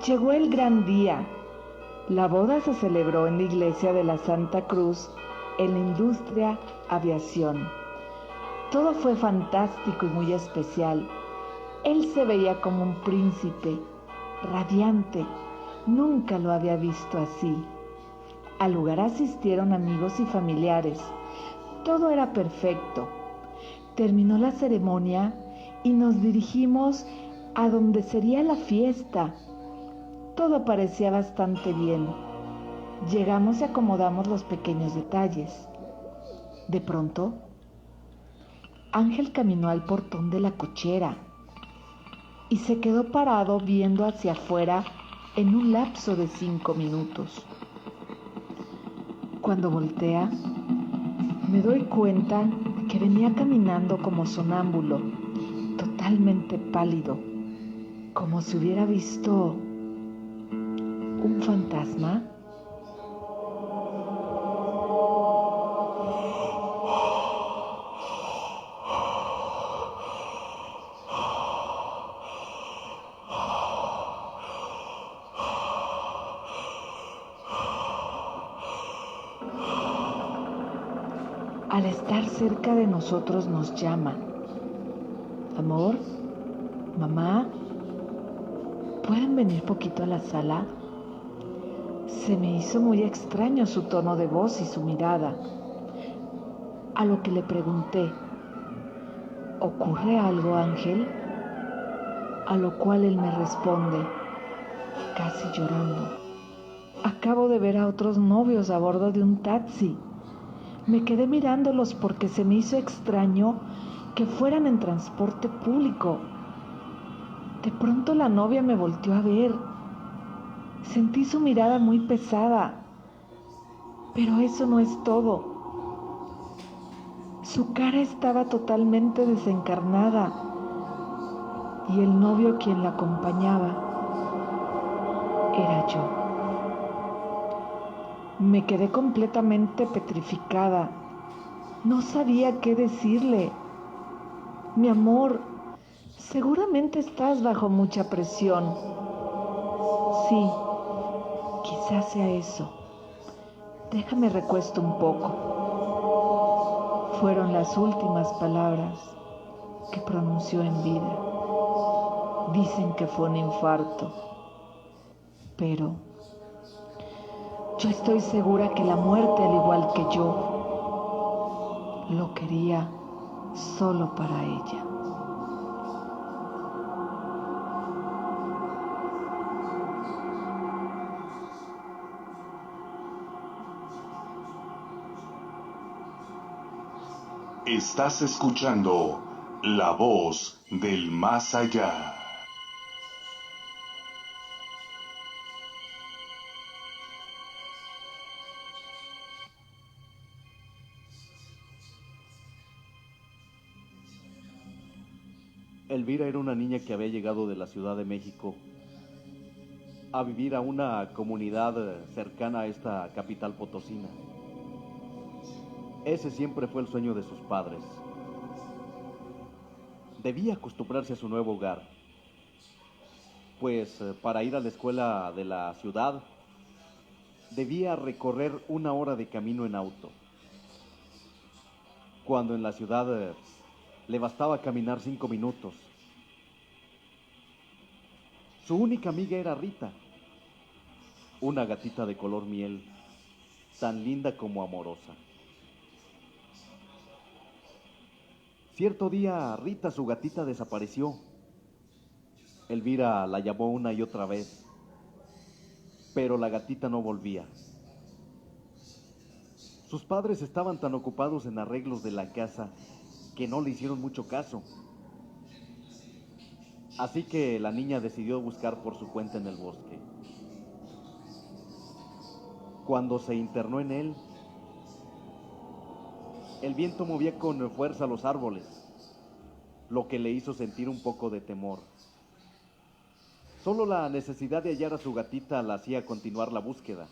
Llegó el gran día. La boda se celebró en la iglesia de la Santa Cruz, en la Industria Aviación. Todo fue fantástico y muy especial. Él se veía como un príncipe, radiante. Nunca lo había visto así. Al lugar asistieron amigos y familiares. Todo era perfecto. Terminó la ceremonia y nos dirigimos a donde sería la fiesta. Todo parecía bastante bien. Llegamos y acomodamos los pequeños detalles. De pronto, Ángel caminó al portón de la cochera y se quedó parado viendo hacia afuera en un lapso de 5 minutos. Cuando voltea, me doy cuenta que venía caminando como sonámbulo, totalmente pálido, como si hubiera visto un fantasma. Al estar cerca de nosotros nos llama. Amor, mamá, ¿pueden venir poquito a la sala? Se me hizo muy extraño su tono de voz y su mirada. A lo que le pregunté, ¿ocurre algo, Ángel? A lo cual él me responde, casi llorando, acabo de ver a otros novios a bordo de un taxi. Me quedé mirándolos porque se me hizo extraño que fueran en transporte público. De pronto la novia me volteó a ver. Sentí su mirada muy pesada. Pero eso no es todo. Su cara estaba totalmente desencarnada. Y el novio quien la acompañaba era yo. Me quedé completamente petrificada. No sabía qué decirle. Mi amor, seguramente estás bajo mucha presión. Sí, quizás sea eso. Déjame recuesto un poco. Fueron las últimas palabras que pronunció en vida. Dicen que fue un infarto, pero yo estoy segura que la muerte, al igual que yo, lo quería solo para ella. Estás escuchando La Voz del Más Allá. Elvira era una niña que había llegado de la Ciudad de México a vivir a una comunidad cercana a esta capital potosina. Ese siempre fue el sueño de sus padres. Debía acostumbrarse a su nuevo hogar, pues para ir a la escuela de la ciudad debía recorrer 1 hora de camino en auto, cuando en la ciudad le bastaba caminar 5 minutos. Su única amiga era Rita, una gatita de color miel, tan linda como amorosa. Cierto día, Rita, su gatita, desapareció. Elvira la llamó una y otra vez, pero la gatita no volvía. Sus padres estaban tan ocupados en arreglos de la casa que no le hicieron mucho caso. Así que la niña decidió buscar por su cuenta en el bosque. Cuando se internó en él, el viento movía con fuerza los árboles, lo que le hizo sentir un poco de temor. Solo la necesidad de hallar a su gatita la hacía continuar la búsqueda.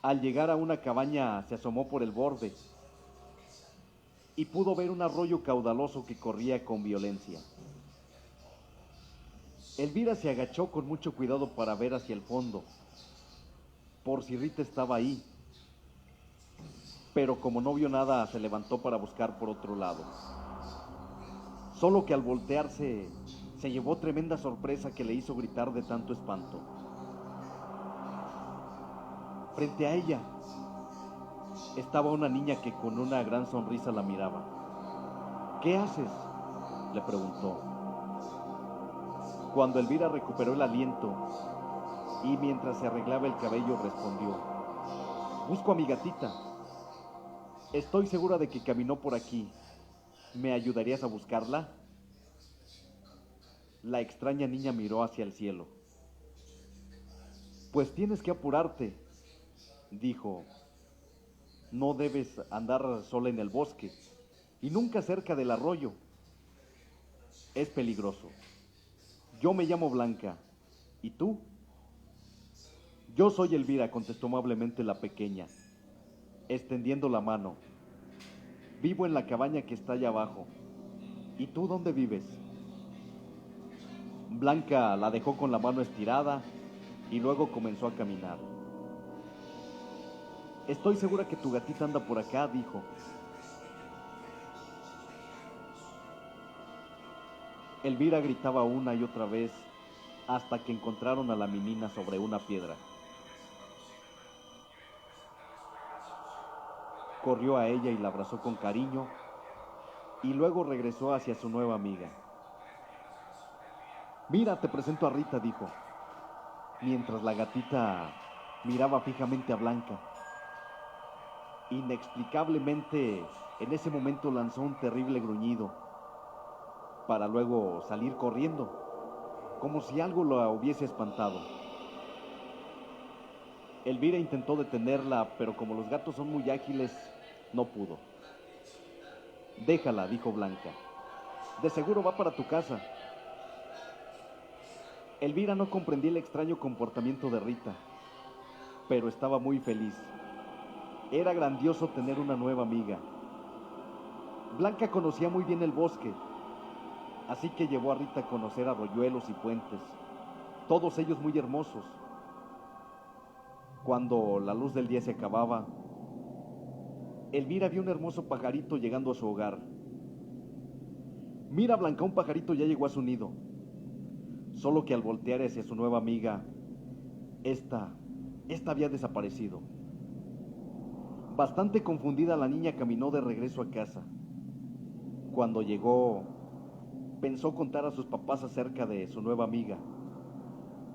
Al llegar a una cabaña, se asomó por el borde y pudo ver un arroyo caudaloso que corría con violencia. Elvira se agachó con mucho cuidado para ver hacia el fondo, por si Rita estaba ahí. Pero como no vio nada, se levantó para buscar por otro lado. Solo que al voltearse, se llevó tremenda sorpresa que le hizo gritar de tanto espanto. Frente a ella estaba una niña que con una gran sonrisa la miraba. ¿Qué haces?, le preguntó. Cuando Elvira recuperó el aliento y mientras se arreglaba el cabello respondió: busco a mi gatita. Estoy segura de que caminó por aquí. ¿Me ayudarías a buscarla? La extraña niña miró hacia el cielo. Pues tienes que apurarte, dijo. No debes andar sola en el bosque y nunca cerca del arroyo. Es peligroso. Yo me llamo Blanca. ¿Y tú? Yo soy Elvira, contestó amablemente la pequeña, extendiendo la mano. Vivo en la cabaña que está allá abajo. ¿Y tú dónde vives? Blanca la dejó con la mano estirada y luego comenzó a caminar. Estoy segura que tu gatita anda por acá, dijo. Elvira gritaba una y otra vez hasta que encontraron a la menina sobre una piedra. Corrió a ella y la abrazó con cariño y luego regresó hacia su nueva amiga. Mira, te presento a Rita, dijo, mientras la gatita miraba fijamente a Blanca. Inexplicablemente, en ese momento lanzó un terrible gruñido, para luego salir corriendo, como si algo la hubiese espantado. Elvira intentó detenerla, pero como los gatos son muy ágiles, no pudo. Déjala, dijo Blanca. De seguro va para tu casa. Elvira no comprendía el extraño comportamiento de Rita, pero estaba muy feliz. Era grandioso tener una nueva amiga. Blanca conocía muy bien el bosque, así que llevó a Rita a conocer arroyuelos y puentes, todos ellos muy hermosos. Cuando la luz del día se acababa, Elvira vio un hermoso pajarito llegando a su hogar. Mira, Blanca, un pajarito ya llegó a su nido. Solo que al voltear hacia su nueva amiga, esta había desaparecido. Bastante confundida, la niña caminó de regreso a casa. Cuando llegó, pensó contar a sus papás acerca de su nueva amiga,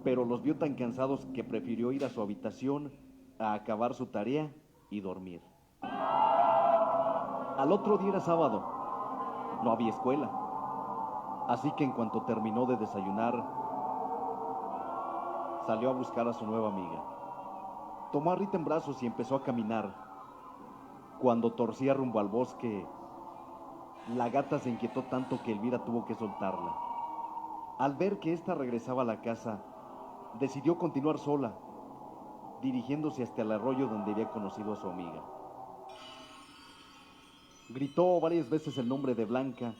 pero los vio tan cansados que prefirió ir a su habitación a acabar su tarea y dormir. Al otro día era sábado. No había escuela. Así que en cuanto terminó de desayunar, salió a buscar a su nueva amiga. Tomó a Rita en brazos y empezó a caminar. Cuando torcía rumbo al bosque, La gata se inquietó tanto que Elvira tuvo que soltarla. Al ver que ésta regresaba a la casa, decidió continuar sola, dirigiéndose hasta el arroyo donde había conocido a su amiga. Gritó varias veces el nombre de Blanca,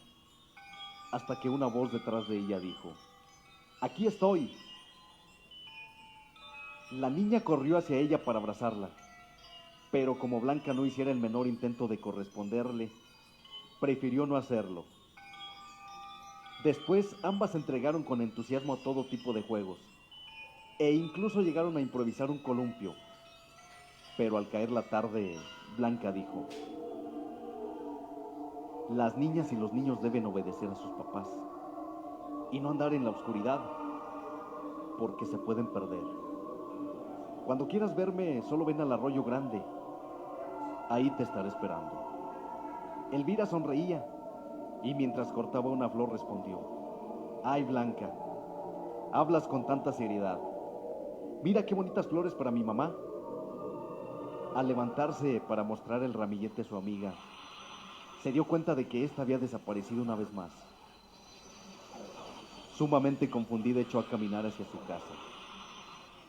hasta que una voz detrás de ella dijo: «¡Aquí estoy!». La niña corrió hacia ella para abrazarla, pero como Blanca no hiciera el menor intento de corresponderle, prefirió no hacerlo. Después ambas se entregaron con entusiasmo a todo tipo de juegos, e incluso llegaron a improvisar un columpio. Pero al caer la tarde, Blanca dijo: «Las niñas y los niños deben obedecer a sus papás y no andar en la oscuridad, porque se pueden perder. Cuando quieras verme, solo ven al arroyo grande. Ahí te estaré esperando». Elvira sonreía y mientras cortaba una flor respondió: «Ay, Blanca, hablas con tanta seriedad. Mira qué bonitas flores para mi mamá». Al levantarse para mostrar el ramillete a su amiga, se dio cuenta de que ésta había desaparecido una vez más. Sumamente confundida, echó a caminar hacia su casa.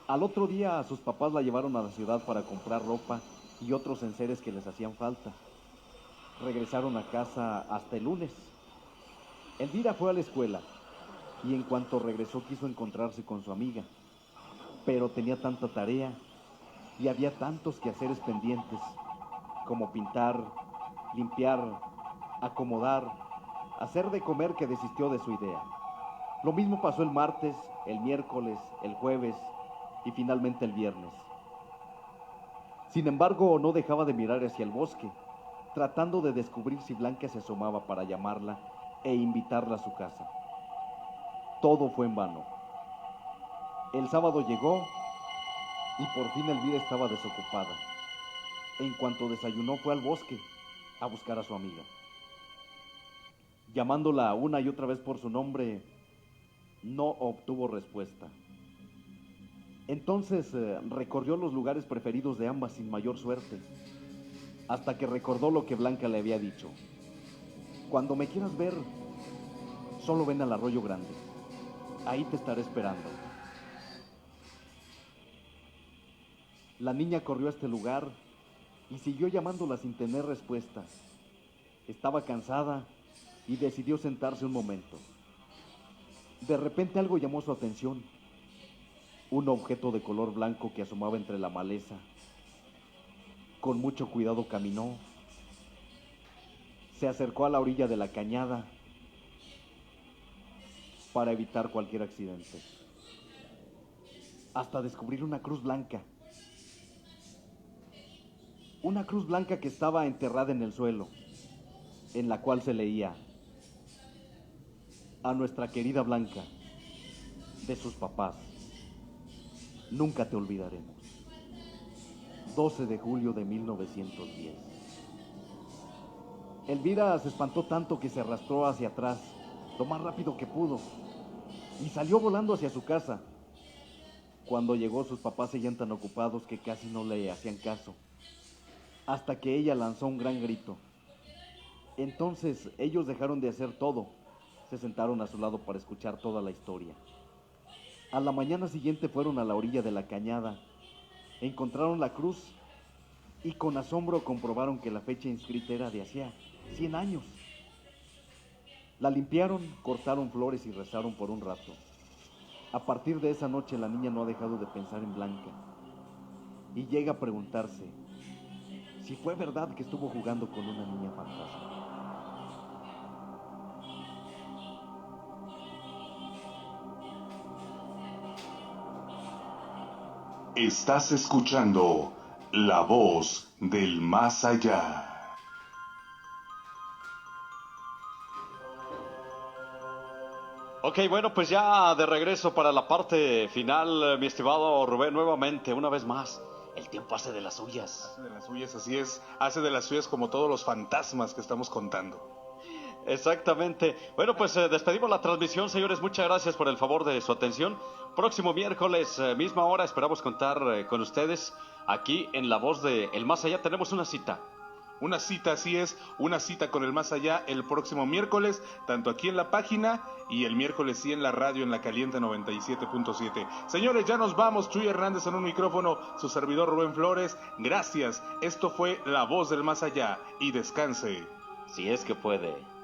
Al otro día, sus papás la llevaron a la ciudad para comprar ropa y otros enseres que les hacían falta. Regresaron a casa hasta el lunes. Elvira fue a la escuela y en cuanto regresó quiso encontrarse con su amiga, pero tenía tanta tarea y había tantos quehaceres pendientes, como pintar, limpiar, acomodar, hacer de comer, que desistió de su idea. Lo mismo pasó el martes, el miércoles, el jueves y finalmente el viernes. Sin embargo, no dejaba de mirar hacia el bosque, tratando de descubrir si Blanca se asomaba para llamarla e invitarla a su casa. Todo fue en vano. El sábado llegó y por fin Elvira estaba desocupada. En cuanto desayunó, fue al bosque a buscar a su amiga. Llamándola una y otra vez por su nombre, no obtuvo respuesta. Entonces recorrió los lugares preferidos de ambas sin mayor suerte, hasta que recordó lo que Blanca le había dicho: «Cuando me quieras ver, solo ven al arroyo grande. Ahí te estaré esperando». La niña corrió a este lugar y siguió llamándola sin tener respuesta. Estaba cansada y decidió sentarse un momento. De repente algo llamó su atención: un objeto de color blanco que asomaba entre la maleza. Con mucho cuidado caminó, se acercó a la orilla de la cañada para evitar cualquier accidente, hasta descubrir una cruz blanca. Una cruz blanca que estaba enterrada en el suelo, en la cual se leía: «A nuestra querida Blanca, de sus papás, nunca te olvidaremos. 12 de julio de 1910. Elvira se espantó tanto que se arrastró hacia atrás lo más rápido que pudo y salió volando hacia su casa. Cuando llegó, sus papás seguían tan ocupados que casi no le hacían caso, hasta que ella lanzó un gran grito. Entonces ellos dejaron de hacer todo, se sentaron a su lado para escuchar toda la historia. A la mañana siguiente fueron a la orilla de la cañada, encontraron la cruz y con asombro comprobaron que la fecha inscrita era de hacía 100 años. La limpiaron, cortaron flores y rezaron por un rato. A partir de esa noche la niña no ha dejado de pensar en Blanca y llega a preguntarse si fue verdad que estuvo jugando con una niña fantasma. Estás escuchando La Voz del Más Allá. Ok, bueno, pues ya de regreso para la parte final, mi estimado Rubén, nuevamente, una vez más. El tiempo hace de las suyas. Hace de las suyas, así es. Hace de las suyas como todos los fantasmas que estamos contando. Exactamente. Bueno, pues despedimos la transmisión, señores. Muchas gracias por el favor de su atención. Próximo miércoles, misma hora, esperamos contar con ustedes aquí en La Voz de El Más Allá. Tenemos una cita Una cita, así es, una cita con el más allá el próximo miércoles, tanto aquí en la página y el miércoles sí en la radio en la Caliente 97.7. Señores, ya nos vamos. Chuy Hernández en un micrófono, su servidor Rubén Flores. Gracias. Esto fue La Voz del Más Allá y descanse. Si es que puede.